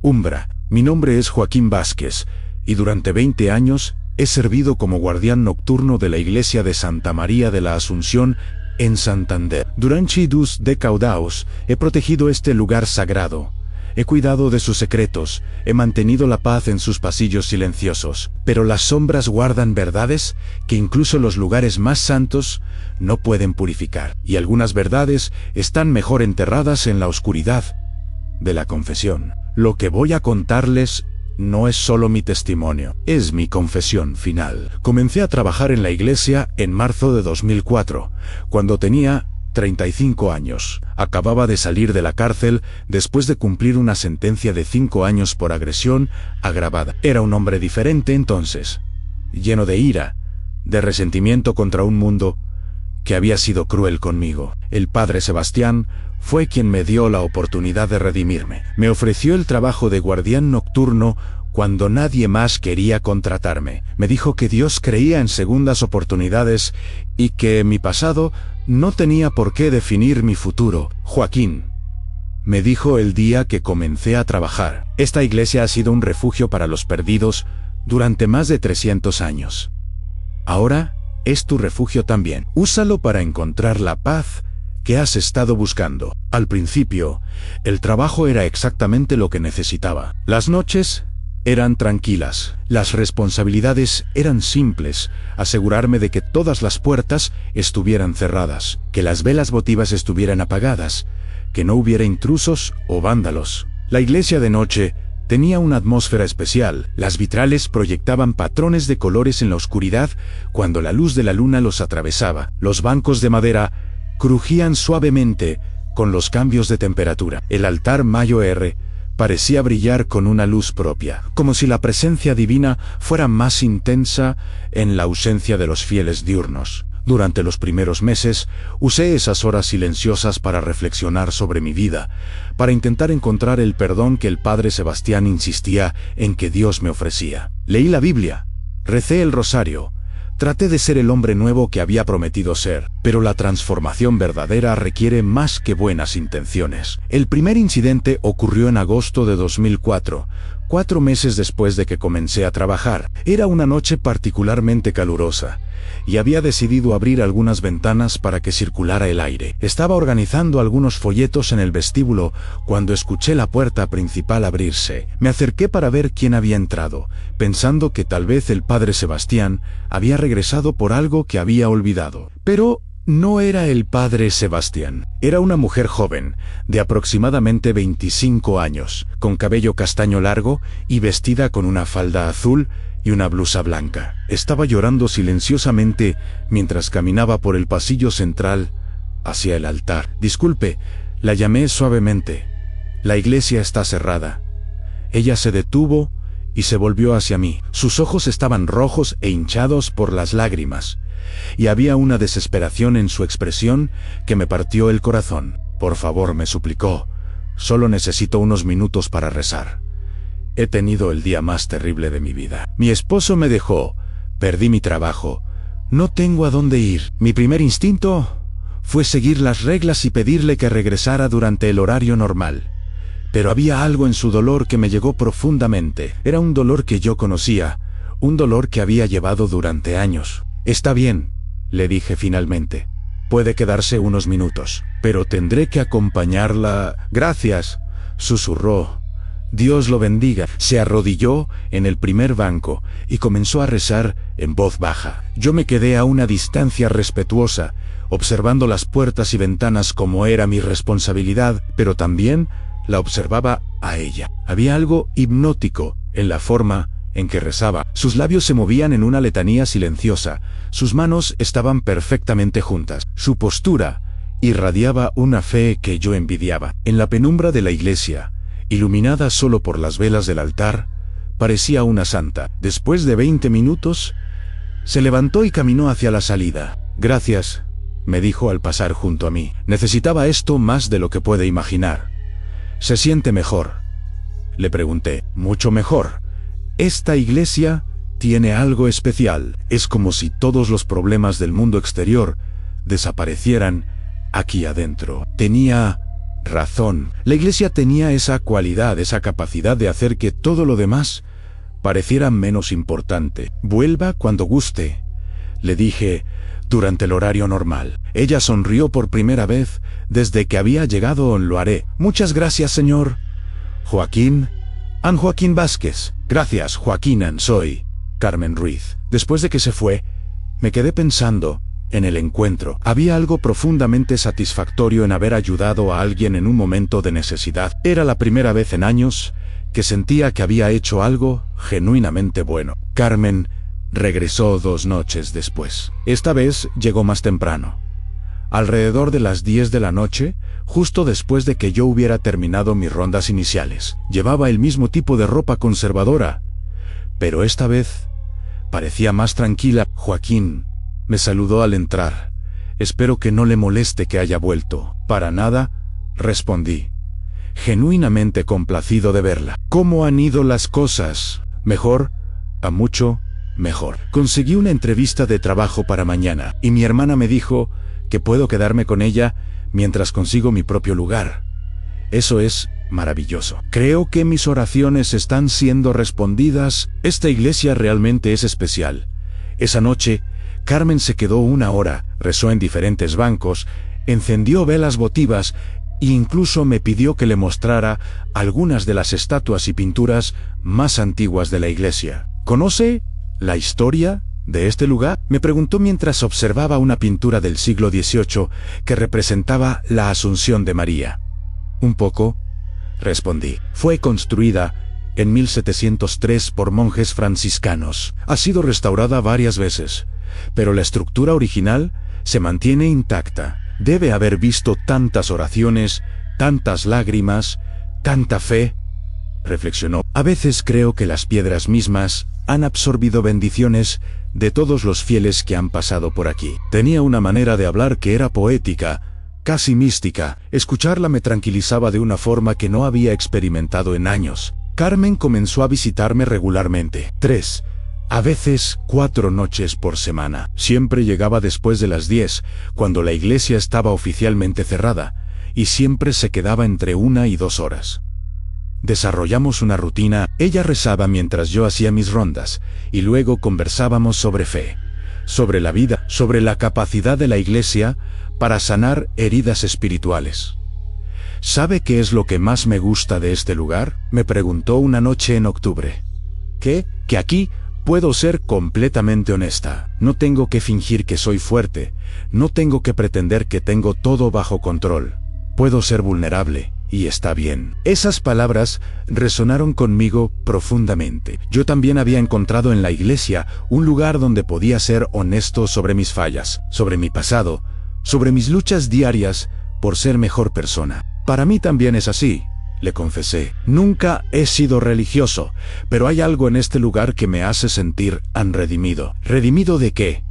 Umbra, mi nombre es Joaquín Vázquez, y durante 20 años he servido como guardián nocturno de la iglesia de Santa María de la Asunción en Santander. Durante 2 décadas he protegido este lugar sagrado. He cuidado de sus secretos, he mantenido la paz en sus pasillos silenciosos, pero las sombras guardan verdades que incluso los lugares más santos no pueden purificar, y algunas verdades están mejor enterradas en la oscuridad de la confesión. Lo que voy a contarles no es solo mi testimonio, es mi confesión final. Comencé a trabajar en la iglesia en marzo de 2004, cuando tenía 35 años. Acababa de salir de la cárcel después de cumplir una sentencia de 5 años por agresión agravada. Era un hombre diferente entonces, lleno de ira, de resentimiento contra un mundo que había sido cruel conmigo. El padre Sebastián fue quien me dio la oportunidad de redimirme. Me ofreció el trabajo de guardián nocturno cuando nadie más quería contratarme. Me dijo que Dios creía en segundas oportunidades y que mi pasado no tenía por qué definir mi futuro. Joaquín, me dijo el día que comencé a trabajar, esta iglesia ha sido un refugio para los perdidos durante más de 300 años. Ahora es tu refugio también. Úsalo para encontrar la paz que has estado buscando. Al principio, el trabajo era exactamente lo que necesitaba. Las noches eran tranquilas, las responsabilidades eran simples, asegurarme de que todas las puertas estuvieran cerradas, que las velas votivas estuvieran apagadas, que no hubiera intrusos o vándalos. La iglesia de noche tenía una atmósfera especial. Las vitrales proyectaban patrones de colores en la oscuridad cuando la luz de la luna los atravesaba. Los bancos de madera crujían suavemente con los cambios de temperatura. El altar mayor parecía brillar con una luz propia, como si la presencia divina fuera más intensa en la ausencia de los fieles diurnos. Durante los primeros meses, usé esas horas silenciosas para reflexionar sobre mi vida, para intentar encontrar el perdón que el padre Sebastián insistía en que Dios me ofrecía. Leí la Biblia, recé el rosario, traté de ser el hombre nuevo que había prometido ser, pero la transformación verdadera requiere más que buenas intenciones. El primer incidente ocurrió en agosto de 2004, 4 meses después de que comencé a trabajar. Era una noche particularmente calurosa, y había decidido abrir algunas ventanas para que circulara el aire. Estaba organizando algunos folletos en el vestíbulo cuando escuché la puerta principal abrirse. Me acerqué para ver quién había entrado, pensando que tal vez el padre Sebastián había regresado por algo que había olvidado. Pero no era el padre Sebastián. Era una mujer joven, de aproximadamente 25 años, con cabello castaño largo y vestida con una falda azul y una blusa blanca. Estaba llorando silenciosamente mientras caminaba por el pasillo central hacia el altar. Disculpe, la llamé suavemente. La iglesia está cerrada. Ella se detuvo y se volvió hacia mí. Sus ojos estaban rojos e hinchados por las lágrimas, y había una desesperación en su expresión que me partió el corazón. Por favor, me suplicó, Solo necesito unos minutos para rezar. He tenido el día más terrible de mi vida. Mi esposo me dejó, perdí mi trabajo, no tengo a dónde ir. Mi primer instinto fue seguir las reglas y pedirle que regresara durante el horario normal. Pero había algo en su dolor que me llegó profundamente. Era un dolor que yo conocía, un dolor que había llevado durante años. Está bien, le dije finalmente. Puede quedarse unos minutos, pero tendré que acompañarla. Gracias, susurró. Dios lo bendiga. Se arrodilló en el primer banco y comenzó a rezar en voz baja. Yo me quedé a una distancia respetuosa, observando las puertas y ventanas como era mi responsabilidad, pero también la observaba a ella. Había algo hipnótico en la forma en que rezaba. Sus labios se movían en una letanía silenciosa, sus manos estaban perfectamente juntas. Su postura irradiaba una fe que yo envidiaba. En la penumbra de la iglesia, iluminada solo por las velas del altar, parecía una santa. Después de 20 minutos, se levantó y caminó hacia la salida. Gracias, me dijo al pasar junto a mí. Necesitaba esto más de lo que puede imaginar. ¿Se siente mejor?, le pregunté. Mucho mejor. Esta iglesia tiene algo especial. Es como si todos los problemas del mundo exterior desaparecieran aquí adentro. Tenía razón. La iglesia tenía esa cualidad, esa capacidad de hacer que todo lo demás pareciera menos importante. Vuelva cuando guste, le dije durante el horario normal. Ella sonrió por primera vez desde que había llegado. Lo haré. Muchas gracias, señor Joaquín. An Joaquín Vázquez. Gracias, Joaquín. Soy Carmen Ruiz. Después de que se fue, me quedé pensando en el encuentro. Había algo profundamente satisfactorio en haber ayudado a alguien en un momento de necesidad. Era la primera vez en años que sentía que había hecho algo genuinamente bueno. Carmen regresó 2 noches después. Esta vez llegó más temprano. Alrededor de las 10 de la noche, justo después de que yo hubiera terminado mis rondas iniciales. Llevaba el mismo tipo de ropa conservadora, pero esta vez parecía más tranquila. Joaquín me saludó al entrar. Espero que no le moleste que haya vuelto. Para nada, respondí, genuinamente complacido de verla. ¿Cómo han ido las cosas? Mejor, a mucho mejor. Conseguí una entrevista de trabajo para mañana, y mi hermana me dijo que puedo quedarme con ella mientras consigo mi propio lugar. Eso es maravilloso. Creo que mis oraciones están siendo respondidas. Esta iglesia realmente es especial. Esa noche, Carmen se quedó 1 hora, rezó en diferentes bancos, encendió velas votivas e incluso me pidió que le mostrara algunas de las estatuas y pinturas más antiguas de la iglesia. ¿Conoce la historia de este lugar?, me preguntó mientras observaba una pintura del siglo XVIII que representaba la Asunción de María. Un poco, respondí. Fue construida en 1703 por monjes franciscanos. Ha sido restaurada varias veces, pero la estructura original se mantiene intacta. Debe haber visto tantas oraciones, tantas lágrimas, tanta fe, reflexionó. A veces creo que las piedras mismas han absorbido bendiciones de todos los fieles que han pasado por aquí. Tenía una manera de hablar que era poética, casi mística. Escucharla me tranquilizaba de una forma que no había experimentado en años. Carmen comenzó a visitarme regularmente. 3, a veces 4 noches por semana. Siempre llegaba después de las 10, cuando la iglesia estaba oficialmente cerrada, y siempre se quedaba entre 1 y 2 horas. Desarrollamos una rutina. Ella rezaba mientras yo hacía mis rondas, y luego conversábamos sobre fe, sobre la vida, sobre la capacidad de la iglesia para sanar heridas espirituales. ¿Sabe qué es lo que más me gusta de este lugar?, me preguntó una noche en octubre. ¿Qué? Que aquí puedo ser completamente honesta. No tengo que fingir que soy fuerte, no tengo que pretender que tengo todo bajo control. Puedo ser vulnerable, y está bien. Esas palabras resonaron conmigo profundamente. Yo también había encontrado en la iglesia un lugar donde podía ser honesto sobre mis fallas, sobre mi pasado, sobre mis luchas diarias por ser mejor persona. Para mí también es así, le confesé. Nunca he sido religioso, pero hay algo en este lugar que me hace sentir redimido. ¿Redimido de qué?,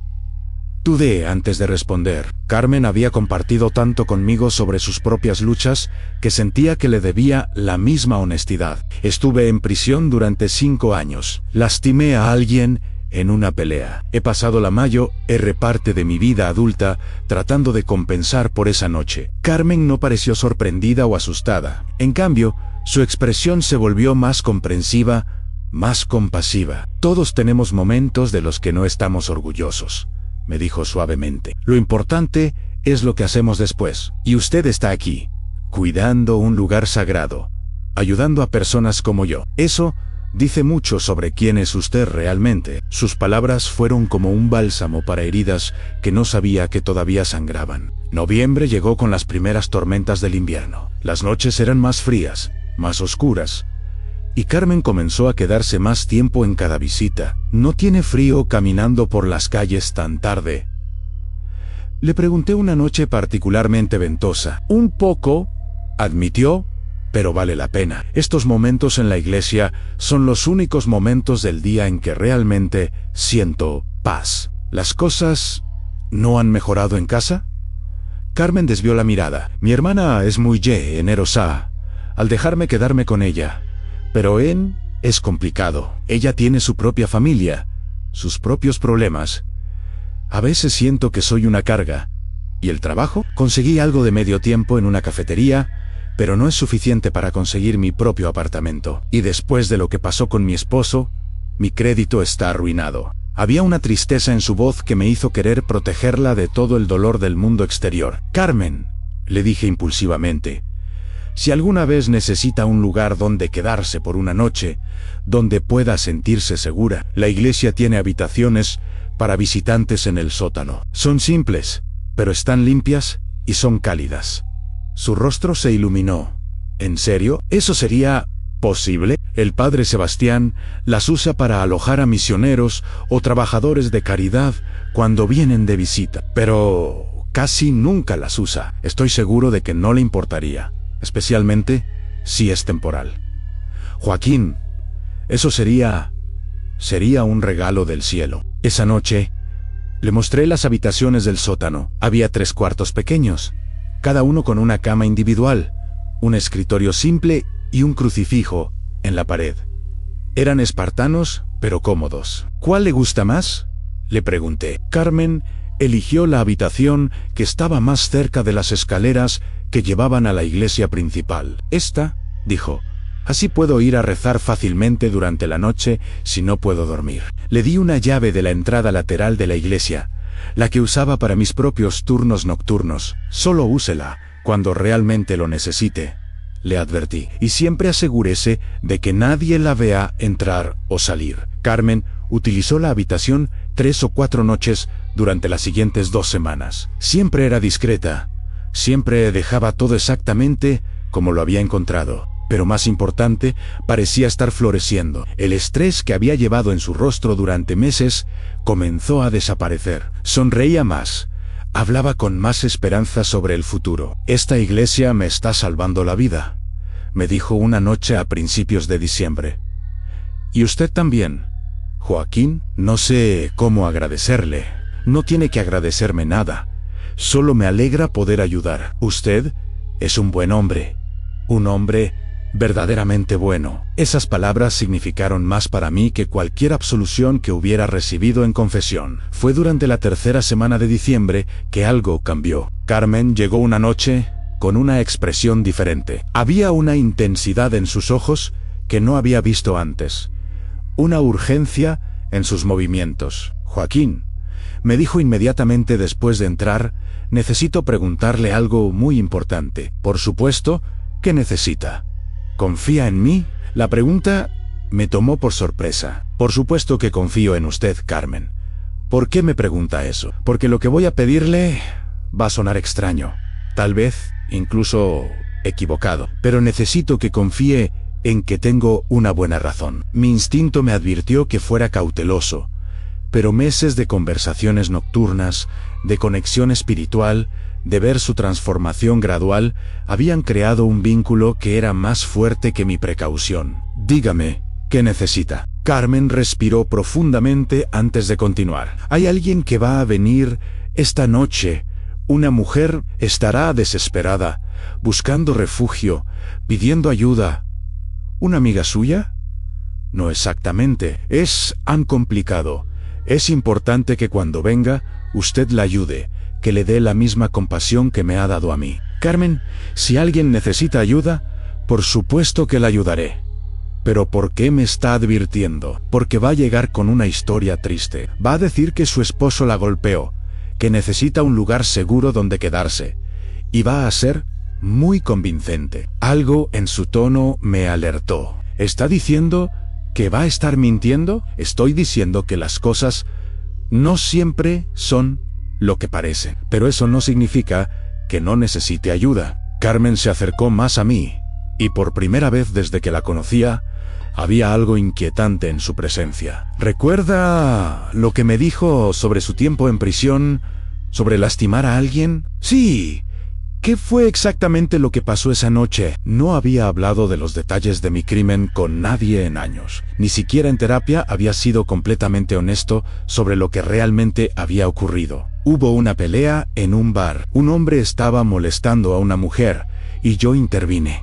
Dudé antes de responder. Carmen había compartido tanto conmigo sobre sus propias luchas que sentía que le debía la misma honestidad. Estuve en prisión durante 5 años. Lastimé a alguien en una pelea. He pasado la mayor parte de mi vida adulta tratando de compensar por esa noche. Carmen no pareció sorprendida o asustada. En cambio, su expresión se volvió más comprensiva, más compasiva. Todos tenemos momentos de los que no estamos orgullosos, me dijo suavemente. Lo importante es lo que hacemos después. Y usted está aquí, cuidando un lugar sagrado, ayudando a personas como yo. Eso dice mucho sobre quién es usted realmente. Sus palabras fueron como un bálsamo para heridas que no sabía que todavía sangraban. Noviembre llegó con las primeras tormentas del invierno. Las noches eran más frías, más oscuras, y Carmen comenzó a quedarse más tiempo en cada visita. ¿No tiene frío caminando por las calles tan tarde?, le pregunté una noche particularmente ventosa. Un poco, admitió, pero vale la pena. Estos momentos en la iglesia son los únicos momentos del día en que realmente siento paz. ¿Las cosas no han mejorado en casa? Carmen desvió la mirada. Mi hermana es muy generosa al dejarme quedarme con ella, pero es complicado. Ella tiene su propia familia, sus propios problemas. A veces siento que soy una carga. ¿Y el trabajo? Conseguí algo de medio tiempo en una cafetería, pero no es suficiente para conseguir mi propio apartamento. Y después de lo que pasó con mi esposo, mi crédito está arruinado. Había una tristeza en su voz que me hizo querer protegerla de todo el dolor del mundo exterior. Carmen, le dije impulsivamente, si alguna vez necesita un lugar donde quedarse por una noche, donde pueda sentirse segura, la iglesia tiene habitaciones para visitantes en el sótano. Son simples, pero están limpias y son cálidas. Su rostro se iluminó. ¿En serio? ¿Eso sería posible? El padre Sebastián las usa para alojar a misioneros o trabajadores de caridad cuando vienen de visita, pero casi nunca las usa. Estoy seguro de que no le importaría, especialmente si es temporal. Joaquín, eso sería un regalo del cielo. Esa noche, le mostré las habitaciones del sótano. Había 3 cuartos pequeños, cada uno con una cama individual, un escritorio simple y un crucifijo en la pared. Eran espartanos, pero cómodos. ¿Cuál le gusta más?, le pregunté. Carmen eligió la habitación que estaba más cerca de las escaleras que llevaban a la iglesia principal. Esta, dijo, así puedo ir a rezar fácilmente durante la noche si no puedo dormir. Le di una llave de la entrada lateral de la iglesia, la que usaba para mis propios turnos nocturnos. Solo úsela cuando realmente lo necesite, le advertí, y siempre asegúrese de que nadie la vea entrar o salir. Carmen utilizó la habitación 3 o 4 noches durante las siguientes 2 semanas. Siempre era discreta, siempre dejaba todo exactamente como lo había encontrado. Pero más importante, parecía estar floreciendo. El estrés que había llevado en su rostro durante meses comenzó a desaparecer. Sonreía más, hablaba con más esperanza sobre el futuro. Esta iglesia me está salvando la vida, me dijo una noche a principios de diciembre. Y usted también, Joaquín. No sé cómo agradecerle. No tiene que agradecerme nada. Solo me alegra poder ayudar. Usted es un buen hombre. Un hombre verdaderamente bueno. Esas palabras significaron más para mí que cualquier absolución que hubiera recibido en confesión. Fue durante la 3ª semana de diciembre que algo cambió. Carmen llegó una noche con una expresión diferente. Había una intensidad en sus ojos que no había visto antes. Una urgencia en sus movimientos. Joaquín, me dijo inmediatamente después de entrar, necesito preguntarle algo muy importante. Por supuesto, ¿qué necesita? ¿Confía en mí? La pregunta me tomó por sorpresa. Por supuesto que confío en usted, Carmen. ¿Por qué me pregunta eso? Porque lo que voy a pedirle va a sonar extraño, tal vez incluso equivocado, pero necesito que confíe en que tengo una buena razón. Mi instinto me advirtió que fuera cauteloso, pero meses de conversaciones nocturnas, de conexión espiritual, de ver su transformación gradual, habían creado un vínculo que era más fuerte que mi precaución. Dígame, ¿Qué necesita? Carmen respiró profundamente antes de continuar. Hay alguien que va a venir esta noche. Una mujer estará desesperada, buscando refugio, pidiendo ayuda. ¿Una amiga suya? No exactamente. Es tan complicado. Es importante que cuando venga, usted la ayude, que le dé la misma compasión que me ha dado a mí. Carmen, si alguien necesita ayuda, por supuesto que la ayudaré. Pero ¿por qué me está advirtiendo? Porque va a llegar con una historia triste. Va a decir que su esposo la golpeó, que necesita un lugar seguro donde quedarse. Y va a ser muy convincente. Algo en su tono me alertó. ¿Está diciendo que va a estar mintiendo? Estoy diciendo que las cosas no siempre son lo que parecen. Pero eso no significa que no necesite ayuda. Carmen se acercó más a mí, y por primera vez desde que la conocía, había algo inquietante en su presencia. ¿Recuerda lo que me dijo sobre su tiempo en prisión, sobre lastimar a alguien? Sí. ¿Qué fue exactamente lo que pasó esa noche? No había hablado de los detalles de mi crimen con nadie en años. Ni siquiera en terapia había sido completamente honesto sobre lo que realmente había ocurrido. Hubo una pelea en un bar. Un hombre estaba molestando a una mujer, y yo intervine.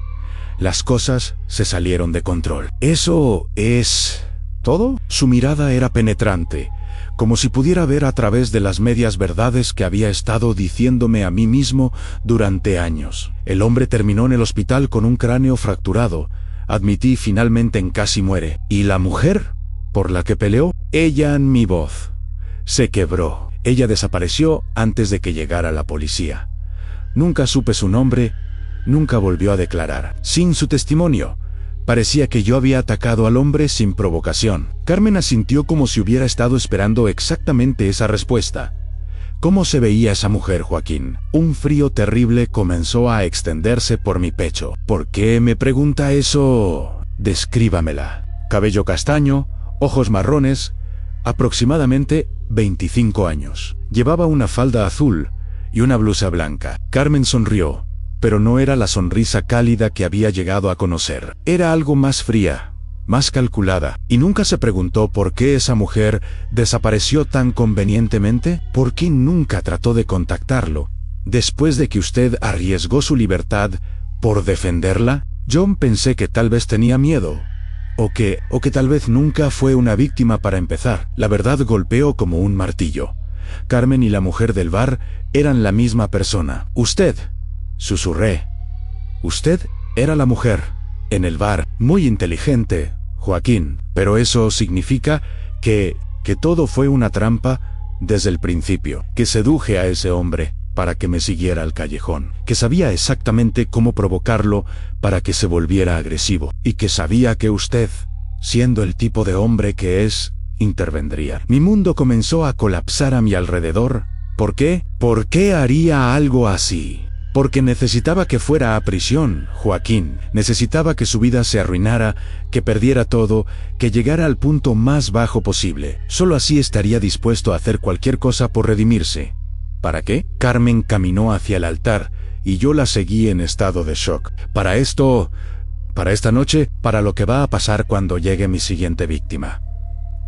Las cosas se salieron de control. ¿Eso es todo? Su mirada era penetrante, como si pudiera ver a través de las medias verdades que había estado diciéndome a mí mismo durante años. El hombre terminó en el hospital con un cráneo fracturado. Admití finalmente en casi muere. ¿Y la mujer por la que peleó? Ella, en mi voz, se quebró. Ella desapareció antes de que llegara la policía. Nunca supe su nombre. Nunca volvió a declarar. Sin su testimonio, parecía que yo había atacado al hombre sin provocación. Carmen asintió como si hubiera estado esperando exactamente esa respuesta. ¿Cómo se veía esa mujer, Joaquín? Un frío terrible comenzó a extenderse por mi pecho. ¿Por qué me pregunta eso? Descríbamela. Cabello castaño, ojos marrones, aproximadamente 25 años. Llevaba una falda azul y una blusa blanca. Carmen sonrió, pero no era la sonrisa cálida que había llegado a conocer. Era algo más fría, más calculada. ¿Y nunca se preguntó por qué esa mujer desapareció tan convenientemente? ¿Por qué nunca trató de contactarlo, después de que usted arriesgó su libertad por defenderla? Yo pensé que tal vez tenía miedo, o que tal vez nunca fue una víctima para empezar. La verdad golpeó como un martillo. Carmen y la mujer del bar eran la misma persona. Usted, susurré. Usted era la mujer en el bar. Muy inteligente, Joaquín. Pero eso significa que todo fue una trampa desde el principio. Que seduje a ese hombre para que me siguiera al callejón. Que sabía exactamente cómo provocarlo para que se volviera agresivo. Y que sabía que usted, siendo el tipo de hombre que es, intervendría. Mi mundo comenzó a colapsar a mi alrededor. ¿Por qué? ¿Por qué haría algo así? Porque necesitaba que fuera a prisión, Joaquín. Necesitaba que su vida se arruinara, que perdiera todo, que llegara al punto más bajo posible. Solo así estaría dispuesto a hacer cualquier cosa por redimirse. ¿Para qué? Carmen caminó hacia el altar, y yo la seguí en estado de shock. Para esta noche, para lo que va a pasar cuando llegue mi siguiente víctima.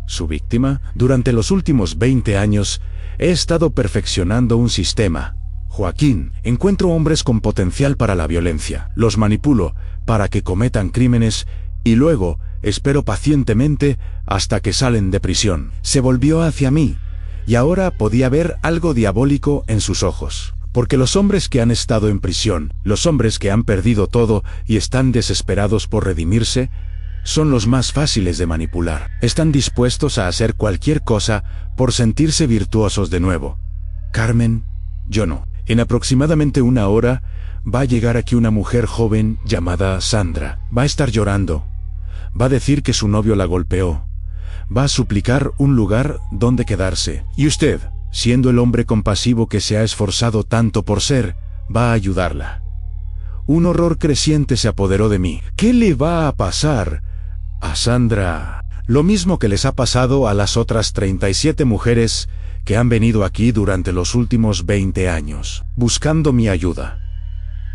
¿Su víctima? Durante los últimos 20 años, he estado perfeccionando un sistema. Joaquín, encuentro hombres con potencial para la violencia, los manipulo para que cometan crímenes y luego espero pacientemente hasta que salen de prisión. Se volvió hacia mí y ahora podía ver algo diabólico en sus ojos. Porque los hombres que han estado en prisión, los hombres que han perdido todo y están desesperados por redimirse, son los más fáciles de manipular. Están dispuestos a hacer cualquier cosa por sentirse virtuosos de nuevo. Carmen, yo no. En aproximadamente una hora va a llegar aquí una mujer joven llamada Sandra. Va a estar llorando. Va a decir que su novio la golpeó. Va a suplicar un lugar donde quedarse. Y usted, siendo el hombre compasivo que se ha esforzado tanto por ser, va a ayudarla. Un horror creciente se apoderó de mí. ¿Qué le va a pasar a Sandra? Lo mismo que les ha pasado a las otras 37 mujeres que han venido aquí durante los últimos 20 años, buscando mi ayuda.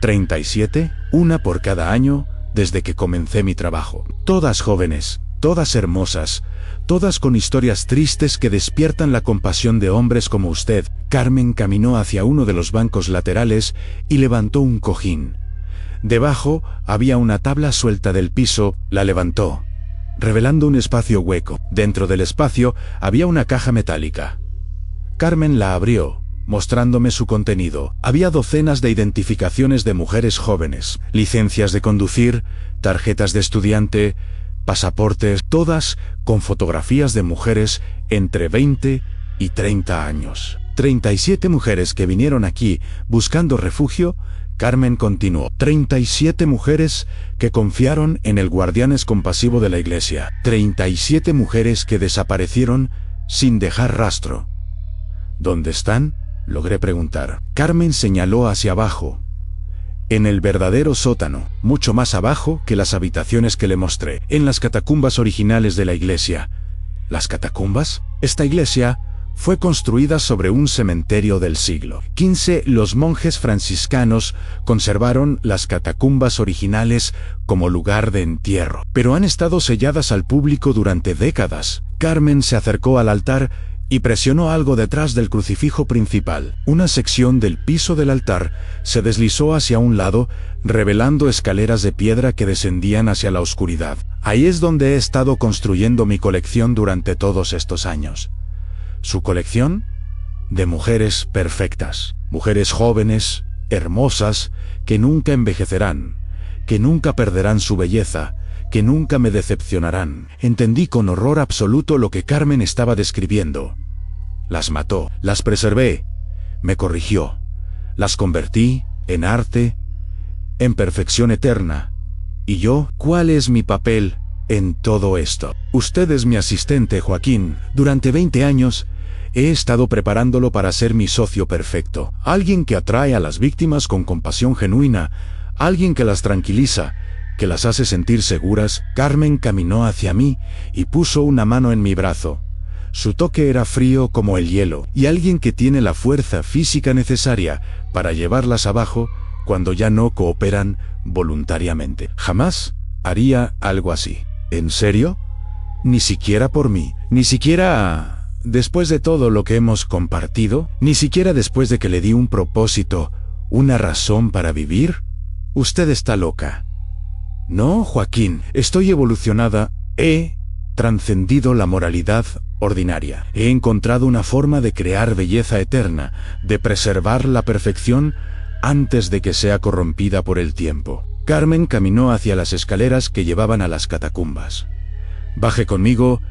37, una por cada año, desde que comencé mi trabajo. Todas jóvenes, todas hermosas, todas con historias tristes que despiertan la compasión de hombres como usted. Carmen caminó hacia uno de los bancos laterales y levantó un cojín. Debajo había una tabla suelta del piso, la levantó, revelando un espacio hueco. Dentro del espacio había una caja metálica. Carmen la abrió, mostrándome su contenido. Había docenas de identificaciones de mujeres jóvenes, licencias de conducir, tarjetas de estudiante, pasaportes, todas con fotografías de mujeres entre 20 y 30 años. 37 mujeres que vinieron aquí buscando refugio. Carmen continuó. 37 mujeres que confiaron en el guardián compasivo de la iglesia. 37 mujeres que desaparecieron sin dejar rastro. ¿Dónde están?, logré preguntar. Carmen señaló hacia abajo, en el verdadero sótano, mucho más abajo que las habitaciones que le mostré, en las catacumbas originales de la iglesia. ¿Las catacumbas? Esta iglesia fue construida sobre un cementerio del siglo XV. Los monjes franciscanos conservaron las catacumbas originales como lugar de entierro, pero han estado selladas al público durante décadas. Carmen se acercó al altar y presionó algo detrás del crucifijo principal. Una sección del piso del altar se deslizó hacia un lado, revelando escaleras de piedra que descendían hacia la oscuridad. Ahí es donde he estado construyendo mi colección durante todos estos años. Su colección de mujeres perfectas, mujeres jóvenes, hermosas, que nunca envejecerán, que nunca perderán su belleza, que nunca me decepcionarán. Entendí con horror absoluto lo que Carmen estaba describiendo. Las mató, las preservé, me corrigió, las convertí en arte, en perfección eterna. ¿Y yo? ¿Cuál es mi papel en todo esto? Usted es mi asistente, Joaquín. Durante 20 años he estado preparándolo para ser mi socio perfecto. Alguien que atrae a las víctimas con compasión genuina, alguien que las tranquiliza, que las hace sentir seguras. Carmen caminó hacia mí y puso una mano en mi brazo. Su toque era frío como el hielo, y alguien que tiene la fuerza física necesaria para llevarlas abajo cuando ya no cooperan voluntariamente. Jamás haría algo así. ¿En serio? Ni siquiera por mí, ni siquiera después de todo lo que hemos compartido, ni siquiera después de que le di un propósito, una razón para vivir. Usted está loca. No, Joaquín, estoy evolucionada, he trascendido la moralidad ordinaria. He encontrado una forma de crear belleza eterna, de preservar la perfección antes de que sea corrompida por el tiempo. Carmen caminó hacia las escaleras que llevaban a las catacumbas. Baje conmigo,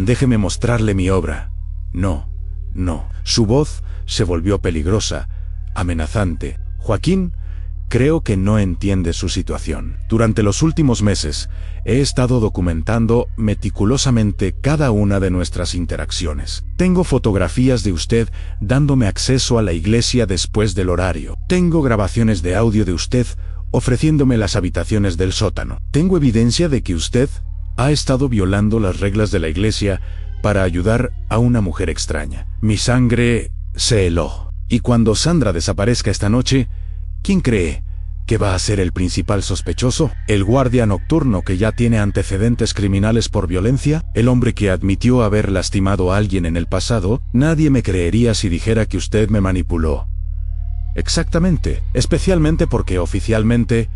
déjeme mostrarle mi obra. No, no. Su voz se volvió peligrosa, amenazante. Joaquín, creo que no entiende su situación. Durante los últimos meses, he estado documentando meticulosamente cada una de nuestras interacciones. Tengo fotografías de usted dándome acceso a la iglesia después del horario. Tengo grabaciones de audio de usted ofreciéndome las habitaciones del sótano. Tengo evidencia de que usted ha estado violando las reglas de la iglesia para ayudar a una mujer extraña. Mi sangre se heló. Y cuando Sandra desaparezca esta noche, ¿quién cree que va a ser el principal sospechoso? ¿El guardia nocturno que ya tiene antecedentes criminales por violencia? ¿El hombre que admitió haber lastimado a alguien en el pasado? Nadie me creería si dijera que usted me manipuló. Exactamente, especialmente porque oficialmente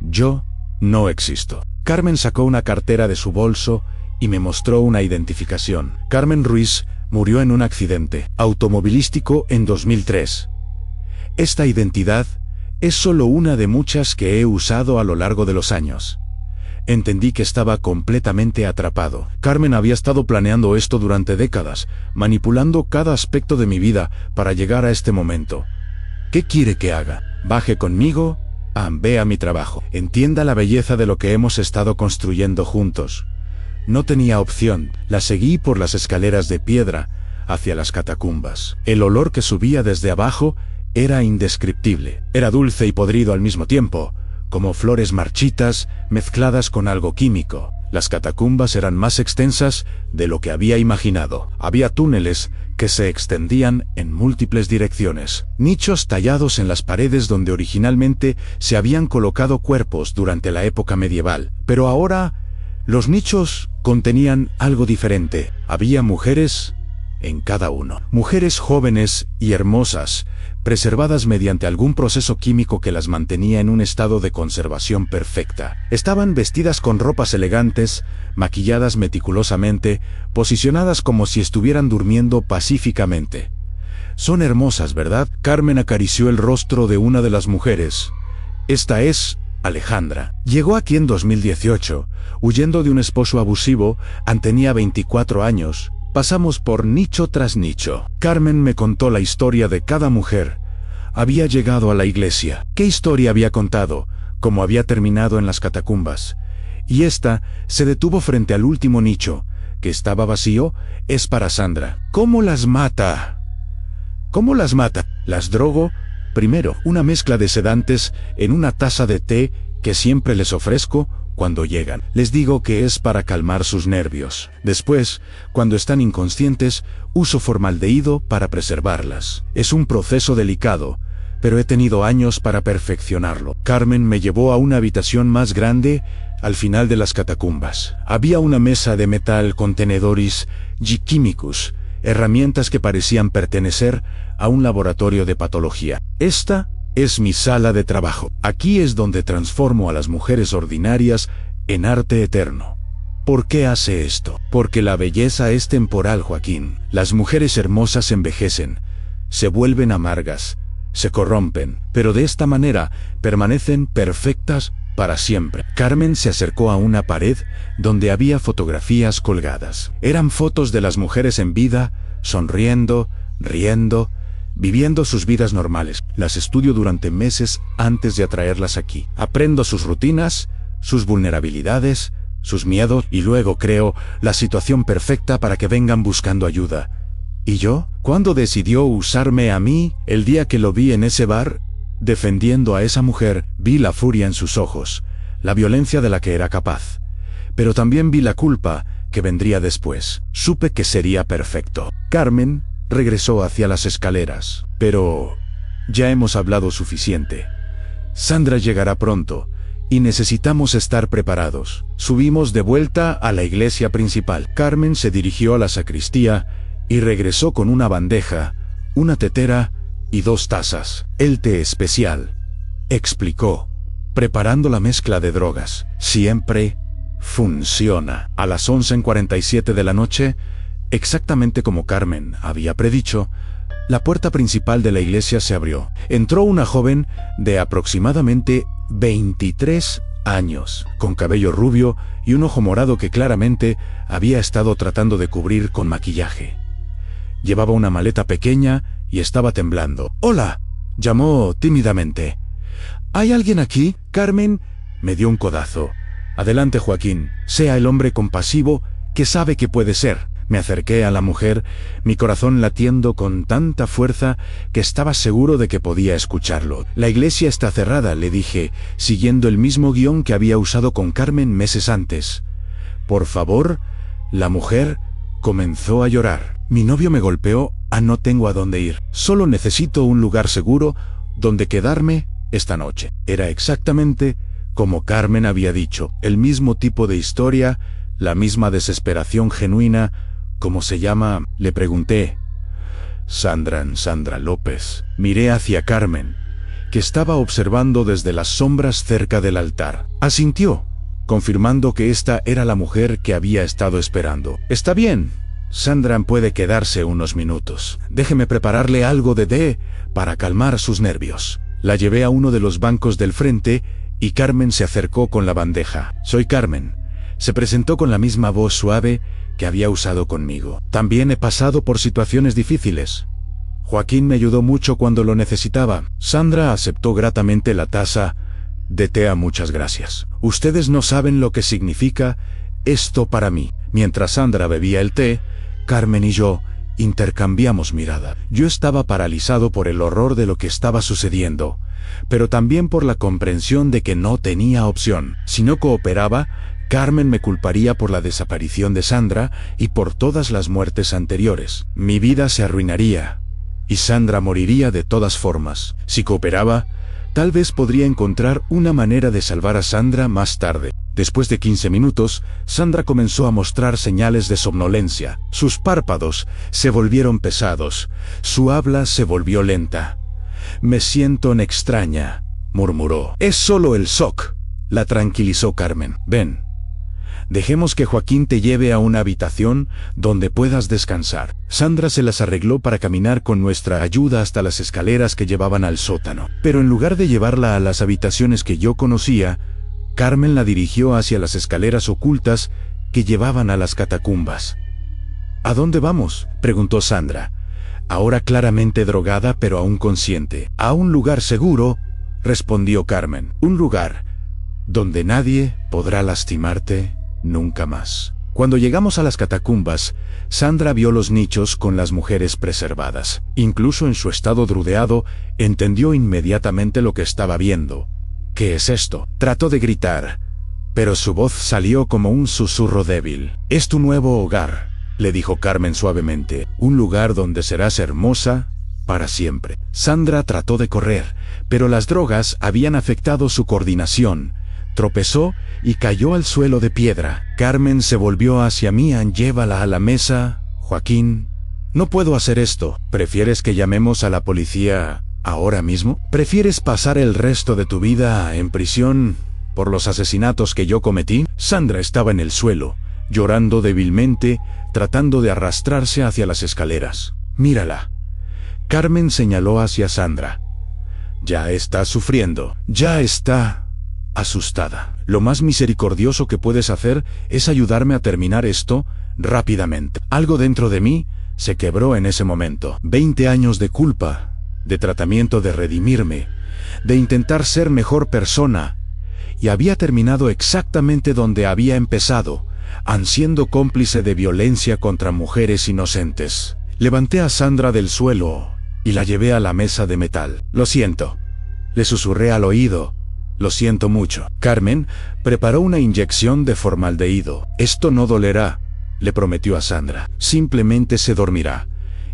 yo no existo. Carmen sacó una cartera de su bolso y me mostró una identificación. Carmen Ruiz murió en un accidente automovilístico en 2003. Esta identidad es solo una de muchas que he usado a lo largo de los años. Entendí que estaba completamente atrapado. Carmen había estado planeando esto durante décadas, manipulando cada aspecto de mi vida para llegar a este momento. ¿Qué quiere que haga? Baje conmigo, vea mi trabajo. Entienda la belleza de lo que hemos estado construyendo juntos. No tenía opción. La seguí por las escaleras de piedra hacia las catacumbas. El olor que subía desde abajo era indescriptible. Era dulce y podrido al mismo tiempo, como flores marchitas mezcladas con algo químico. Las catacumbas eran más extensas de lo que había imaginado. Había túneles que se extendían en múltiples direcciones. Nichos tallados en las paredes donde originalmente se habían colocado cuerpos durante la época medieval. Pero ahora Los nichos contenían algo diferente. Había mujeres en cada uno. Mujeres jóvenes y hermosas, preservadas mediante algún proceso químico que las mantenía en un estado de conservación perfecta. Estaban vestidas con ropas elegantes, maquilladas meticulosamente, posicionadas como si estuvieran durmiendo pacíficamente. Son hermosas, ¿verdad? Carmen acarició el rostro de una de las mujeres. Esta es Alejandra. Llegó aquí en 2018, huyendo de un esposo abusivo. Tenía 24 años. Pasamos por nicho tras nicho. Carmen me contó la historia de cada mujer. Había llegado a la iglesia. ¿Qué historia había contado? Cómo había terminado en las catacumbas. Y esta se detuvo frente al último nicho, que estaba vacío. Es para Sandra. ¿Cómo las mata? ¿Cómo las mata? Las drogo. Primero, una mezcla de sedantes en una taza de té que siempre les ofrezco cuando llegan. Les digo que es para calmar sus nervios. Después, cuando están inconscientes, uso formaldehído para preservarlas. Es un proceso delicado, pero he tenido años para perfeccionarlo. Carmen me llevó a una habitación más grande al final de las catacumbas. Había una mesa de metal con tenedores y químicos, herramientas que parecían pertenecer a un laboratorio de patología. Esta es mi sala de trabajo. Aquí es donde transformo a las mujeres ordinarias en arte eterno. ¿Por qué hace esto? Porque la belleza es temporal, Joaquín. Las mujeres hermosas envejecen, se vuelven amargas, se corrompen, pero de esta manera permanecen perfectas para siempre. Carmen se acercó a una pared donde había fotografías colgadas. Eran fotos de las mujeres en vida, sonriendo, riendo, viviendo sus vidas normales. Las estudio durante meses antes de atraerlas aquí. Aprendo sus rutinas, sus vulnerabilidades, sus miedos, y luego creo la situación perfecta para que vengan buscando ayuda. ¿Y yo? ¿Cuándo decidió usarme a mí? El día que lo vi en ese bar, defendiendo a esa mujer, vi la furia en sus ojos, la violencia de la que era capaz. Pero también vi la culpa que vendría después. Supe que sería perfecto. Carmen regresó hacia las escaleras. Pero ya hemos hablado suficiente. Sandra llegará pronto, y necesitamos estar preparados. Subimos de vuelta a la iglesia principal. Carmen se dirigió a la sacristía y regresó con una bandeja, una tetera y 2 tazas. El té especial, explicó, preparando la mezcla de drogas. Siempre funciona. A las 11:47 de la noche, exactamente como Carmen había predicho, la puerta principal de la iglesia se abrió. Entró una joven de aproximadamente 23 años, con cabello rubio y un ojo morado que claramente había estado tratando de cubrir con maquillaje. Llevaba una maleta pequeña y estaba temblando. «Hola», llamó tímidamente. «¿Hay alguien aquí?» Carmen me dio un codazo. «Adelante, Joaquín, sea el hombre compasivo que sabe que puede ser». Me acerqué a la mujer, mi corazón latiendo con tanta fuerza que estaba seguro de que podía escucharlo. «La iglesia está cerrada», le dije, siguiendo el mismo guión que había usado con Carmen meses antes. «Por favor». La mujer comenzó a llorar. «Mi novio me golpeó. No tengo a dónde ir. Solo necesito un lugar seguro donde quedarme esta noche». Era exactamente como Carmen había dicho. El mismo tipo de historia, la misma desesperación genuina. «¿Cómo se llama?», le pregunté. Sandra López». Miré hacia Carmen, que estaba observando desde las sombras cerca del altar. Asintió, confirmando que esta era la mujer que había estado esperando. «Está bien. Sandra puede quedarse unos minutos. Déjeme prepararle algo de té para calmar sus nervios». La llevé a uno de los bancos del frente y Carmen se acercó con la bandeja. «Soy Carmen», se presentó con la misma voz suave que había usado conmigo. «También he pasado por situaciones difíciles. Joaquín me ayudó mucho cuando lo necesitaba». Sandra aceptó gratamente la taza de té. «Muchas gracias. Ustedes no saben lo que significa esto para mí». Mientras Sandra bebía el té, Carmen y yo intercambiamos mirada. Yo estaba paralizado por el horror de lo que estaba sucediendo, pero también por la comprensión de que no tenía opción. Si no cooperaba, Carmen me culparía por la desaparición de Sandra y por todas las muertes anteriores. Mi vida se arruinaría, y Sandra moriría de todas formas. Si cooperaba, tal vez podría encontrar una manera de salvar a Sandra más tarde. Después de 15 minutos, Sandra comenzó a mostrar señales de somnolencia. Sus párpados se volvieron pesados. Su habla se volvió lenta. «Me siento extraña», murmuró. «Es solo el shock», la tranquilizó Carmen. «Ven. Dejemos que Joaquín te lleve a una habitación donde puedas descansar». Sandra se las arregló para caminar con nuestra ayuda hasta las escaleras que llevaban al sótano. Pero en lugar de llevarla a las habitaciones que yo conocía, Carmen la dirigió hacia las escaleras ocultas que llevaban a las catacumbas. «¿A dónde vamos?», preguntó Sandra, ahora claramente drogada pero aún consciente. «A un lugar seguro», respondió Carmen. «Un lugar donde nadie podrá lastimarte nunca más». Cuando llegamos a las catacumbas, Sandra vio los nichos con las mujeres preservadas. Incluso en su estado drudeado, entendió inmediatamente lo que estaba viendo. «¿Qué es esto?», trató de gritar, pero su voz salió como un susurro débil. «Es tu nuevo hogar», le dijo Carmen suavemente. «Un lugar donde serás hermosa para siempre». Sandra trató de correr, pero las drogas habían afectado su coordinación. Tropezó y cayó al suelo de piedra. Carmen se volvió hacia mí. «Llévala a la mesa, Joaquín». «No puedo hacer esto». «¿Prefieres que llamemos a la policía ahora mismo? ¿Prefieres pasar el resto de tu vida en prisión por los asesinatos que yo cometí?» Sandra estaba en el suelo, llorando débilmente, tratando de arrastrarse hacia las escaleras. «Mírala». Carmen señaló hacia Sandra. «Ya está sufriendo. Ya está asustada. Lo más misericordioso que puedes hacer es ayudarme a terminar esto rápidamente». Algo dentro de mí se quebró en ese momento. 20 años de culpa, de tratamiento de redimirme, de intentar ser mejor persona, y había terminado exactamente donde había empezado, siendo cómplice de violencia contra mujeres inocentes. Levanté a Sandra del suelo y la llevé a la mesa de metal. «Lo siento», le susurré al oído. «Lo siento mucho». Carmen preparó una inyección de formaldehído. «Esto no dolerá», le prometió a Sandra. «Simplemente se dormirá,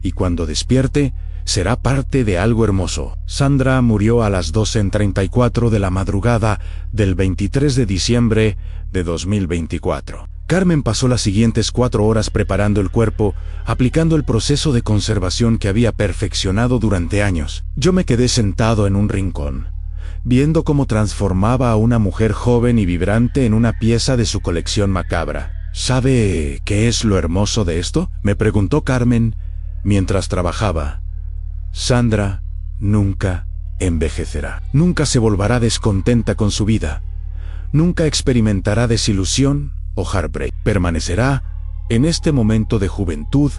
y cuando despierte, será parte de algo hermoso». Sandra murió a las 2:34 de la madrugada del 23 de diciembre de 2024. Carmen pasó las siguientes 4 horas preparando el cuerpo, aplicando el proceso de conservación que había perfeccionado durante años. Yo me quedé sentado en un rincón, viendo cómo transformaba a una mujer joven y vibrante en una pieza de su colección macabra. «¿Sabe qué es lo hermoso de esto?», me preguntó Carmen mientras trabajaba. «Sandra nunca envejecerá. Nunca se volverá descontenta con su vida. Nunca experimentará desilusión o heartbreak. Permanecerá en este momento de juventud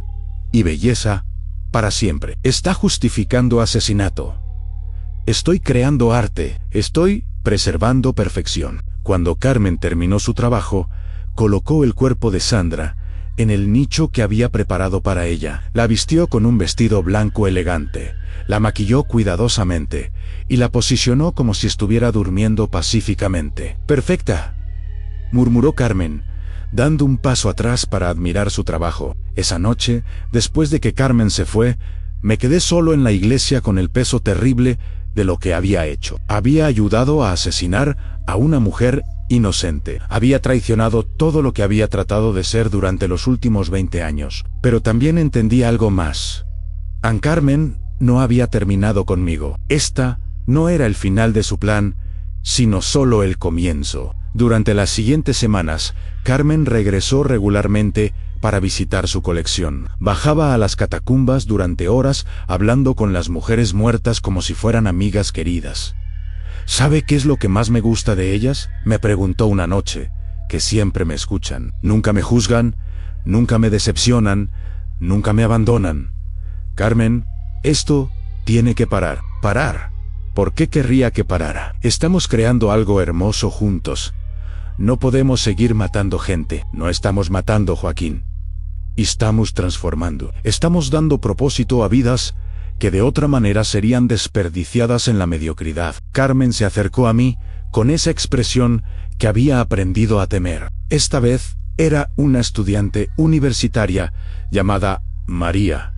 y belleza para siempre». Está justificando asesinato. Estoy creando arte. Estoy preservando perfección. Cuando Carmen terminó su trabajo, colocó el cuerpo de Sandra en el nicho que había preparado para ella. La vistió con un vestido blanco elegante, la maquilló cuidadosamente y la posicionó como si estuviera durmiendo pacíficamente. «Perfecta», murmuró Carmen, dando un paso atrás para admirar su trabajo. Esa noche, después de que Carmen se fue, me quedé solo en la iglesia con el peso terrible de lo que había hecho. Había ayudado a asesinar a una mujer inocente. Había traicionado todo lo que había tratado de ser durante los últimos 20 años. Pero también entendí algo más. Carmen no había terminado conmigo. Esta no era el final de su plan, sino solo el comienzo. Durante las siguientes semanas, Carmen regresó regularmente para visitar su colección. Bajaba a las catacumbas durante horas hablando con las mujeres muertas como si fueran amigas queridas. «¿Sabe qué es lo que más me gusta de ellas?», me preguntó una noche. «Que siempre me escuchan. Nunca me juzgan, nunca me decepcionan, nunca me abandonan. Carmen, esto tiene que parar». «¿Parar? ¿Por qué querría que parara? Estamos creando algo hermoso juntos. No podemos seguir matando gente». «No estamos matando, Joaquín. Estamos transformando. Estamos dando propósito a vidas que de otra manera serían desperdiciadas en la mediocridad». Carmen se acercó a mí con esa expresión que había aprendido a temer. Esta vez era una estudiante universitaria llamada María,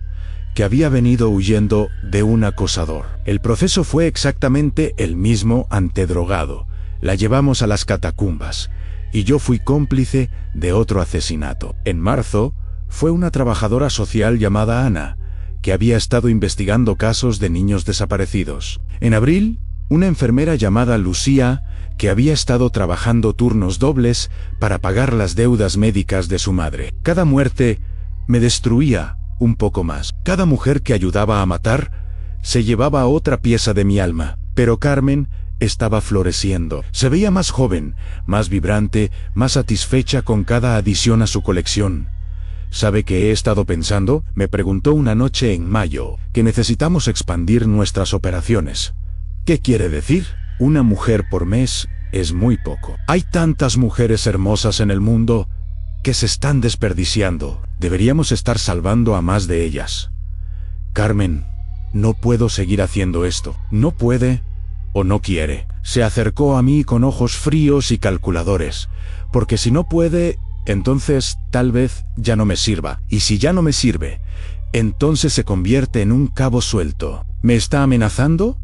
que había venido huyendo de un acosador. El proceso fue exactamente el mismo antedrogado. La llevamos a las catacumbas. y yo fui cómplice de otro asesinato. En marzo, fue una trabajadora social llamada Ana, que había estado investigando casos de niños desaparecidos. En abril, una enfermera llamada Lucía, que había estado trabajando turnos dobles para pagar las deudas médicas de su madre. Cada muerte me destruía un poco más. Cada mujer que ayudaba a matar se llevaba otra pieza de mi alma. Pero Carmen estaba floreciendo. Se veía más joven, más vibrante, más satisfecha con cada adición a su colección. ¿Sabe qué he estado pensando? Me preguntó una noche en mayo, que necesitamos expandir nuestras operaciones. ¿Qué quiere decir? Una mujer por mes es muy poco. Hay tantas mujeres hermosas en el mundo que se están desperdiciando. Deberíamos estar salvando a más de ellas. Carmen, no puedo seguir haciendo esto. No puede o no quiere. Se acercó a mí con ojos fríos y calculadores, porque si no puede, entonces tal vez ya no me sirva. Y si ya no me sirve, entonces se convierte en un cabo suelto. ¿Me está amenazando?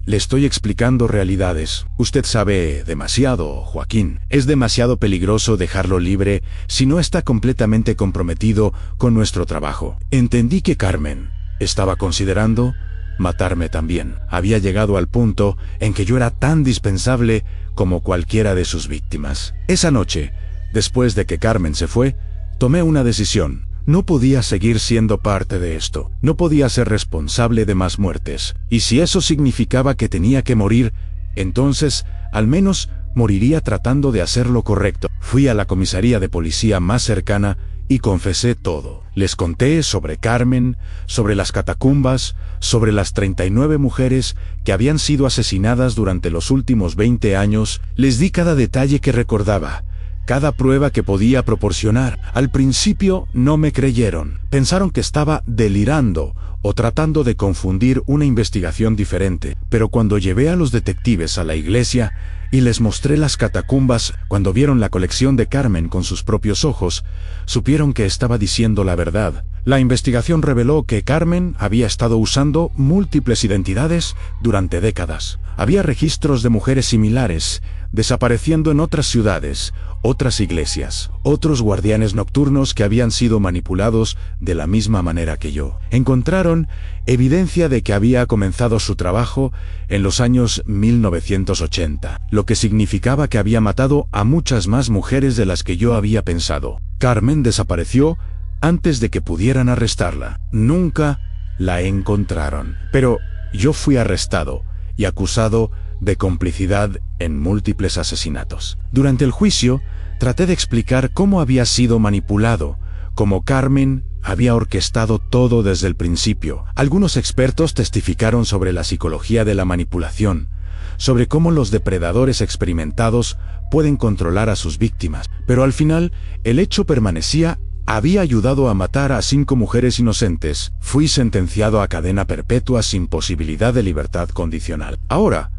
Le estoy explicando realidades. Usted sabe demasiado, Joaquín. Es demasiado peligroso dejarlo libre si no está completamente comprometido con nuestro trabajo. Entendí que Carmen estaba considerando matarme también. Había llegado al punto en que yo era tan dispensable como cualquiera de sus víctimas. Esa noche, después de que Carmen se fue, tomé una decisión. No podía seguir siendo parte de esto. No podía ser responsable de más muertes. Y si eso significaba que tenía que morir, entonces, al menos, moriría tratando de hacer lo correcto. Fui a la comisaría de policía más cercana y confesé todo. Les conté sobre Carmen, sobre las catacumbas, sobre las 39 mujeres que habían sido asesinadas durante los últimos 20 años. Les di cada detalle que recordaba, cada prueba que podía proporcionar. Al principio no me creyeron. Pensaron que estaba delirando o tratando de confundir una investigación diferente. Pero cuando llevé a los detectives a la iglesia y les mostré las catacumbas, cuando vieron la colección de Carmen con sus propios ojos, supieron que estaba diciendo la verdad. La investigación reveló que Carmen había estado usando múltiples identidades durante décadas. Había registros de mujeres similares, desapareciendo en otras ciudades, otras iglesias, otros guardianes nocturnos que habían sido manipulados de la misma manera que yo. Encontraron evidencia de que había comenzado su trabajo en los años 1980, lo que significaba que había matado a muchas más mujeres de las que yo había pensado. Carmen desapareció antes de que pudieran arrestarla. Nunca la encontraron. Pero yo fui arrestado y acusado de complicidad en múltiples asesinatos. Durante el juicio, traté de explicar cómo había sido manipulado, cómo Carmen había orquestado todo desde el principio. Algunos expertos testificaron sobre la psicología de la manipulación, sobre cómo los depredadores experimentados pueden controlar a sus víctimas. Pero al final, el hecho permanecía: había ayudado a matar a 5 mujeres inocentes. Fui sentenciado a cadena perpetua sin posibilidad de libertad condicional. Ahora,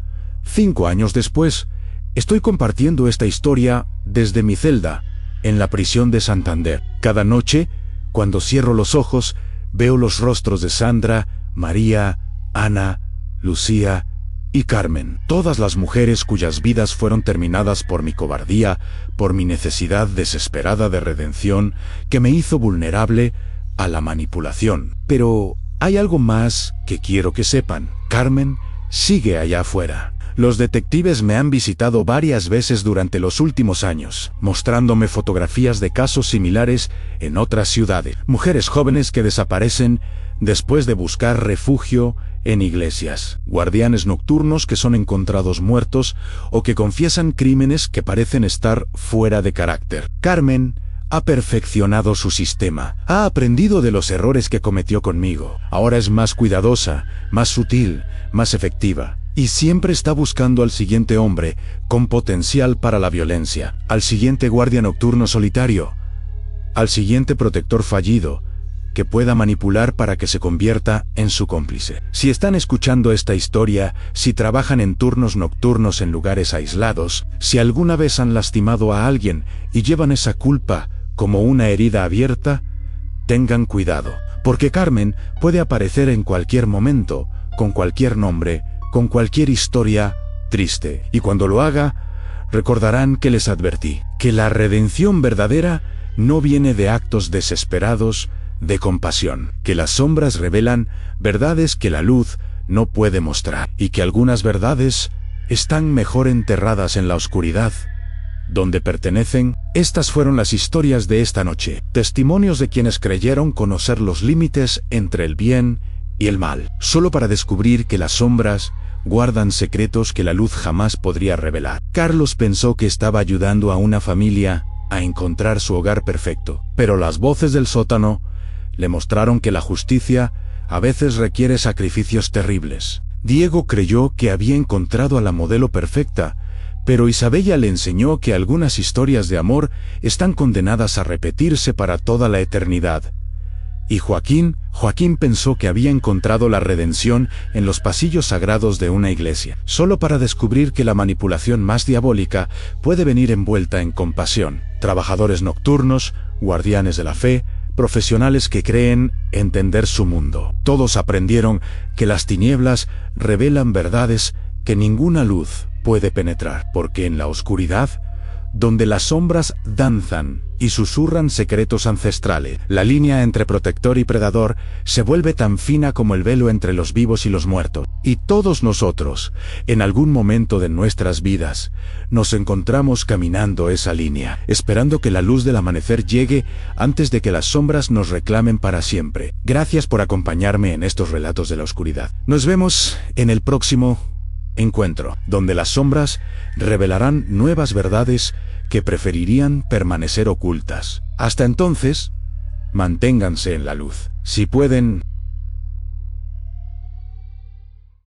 5 años después, estoy compartiendo esta historia desde mi celda, en la prisión de Santander. Cada noche, cuando cierro los ojos, veo los rostros de Sandra, María, Ana, Lucía y Carmen. Todas las mujeres cuyas vidas fueron terminadas por mi cobardía, por mi necesidad desesperada de redención, que me hizo vulnerable a la manipulación. Pero hay algo más que quiero que sepan. Carmen sigue allá afuera. Los detectives me han visitado varias veces durante los últimos años, mostrándome fotografías de casos similares en otras ciudades. Mujeres jóvenes que desaparecen después de buscar refugio en iglesias. Guardianes nocturnos que son encontrados muertos o que confiesan crímenes que parecen estar fuera de carácter. Carmen ha perfeccionado su sistema. Ha aprendido de los errores que cometió conmigo. Ahora es más cuidadosa, más sutil, más efectiva. Y siempre está buscando al siguiente hombre con potencial para la violencia, al siguiente guardia nocturno solitario, al siguiente protector fallido que pueda manipular para que se convierta en su cómplice. Si están escuchando esta historia, si trabajan en turnos nocturnos en lugares aislados, si alguna vez han lastimado a alguien y llevan esa culpa como una herida abierta, tengan cuidado, porque Carmen puede aparecer en cualquier momento, con cualquier nombre, con cualquier historia triste. Y cuando lo haga, recordarán que les advertí que la redención verdadera no viene de actos desesperados de compasión, que las sombras revelan verdades que la luz no puede mostrar, y que algunas verdades están mejor enterradas en la oscuridad, donde pertenecen. Estas fueron las historias de esta noche, testimonios de quienes creyeron conocer los límites entre el bien y el mal, solo para descubrir que las sombras guardan secretos que la luz jamás podría revelar. Carlos pensó que estaba ayudando a una familia a encontrar su hogar perfecto, pero las voces del sótano le mostraron que la justicia a veces requiere sacrificios terribles. Diego creyó que había encontrado a la modelo perfecta, pero Isabella le enseñó que algunas historias de amor están condenadas a repetirse para toda la eternidad. Y Joaquín pensó que había encontrado la redención en los pasillos sagrados de una iglesia, solo para descubrir que la manipulación más diabólica puede venir envuelta en compasión. Trabajadores nocturnos, guardianes de la fe, profesionales que creen entender su mundo. Todos aprendieron que las tinieblas revelan verdades que ninguna luz puede penetrar, porque en la oscuridad, donde las sombras danzan y susurran secretos ancestrales, la línea entre protector y predador se vuelve tan fina como el velo entre los vivos y los muertos. Y todos nosotros, en algún momento de nuestras vidas, nos encontramos caminando esa línea, esperando que la luz del amanecer llegue antes de que las sombras nos reclamen para siempre. Gracias por acompañarme en estos relatos de la oscuridad. Nos vemos en el próximo encuentro, donde las sombras revelarán nuevas verdades que preferirían permanecer ocultas. Hasta entonces, manténganse en la luz. Si pueden,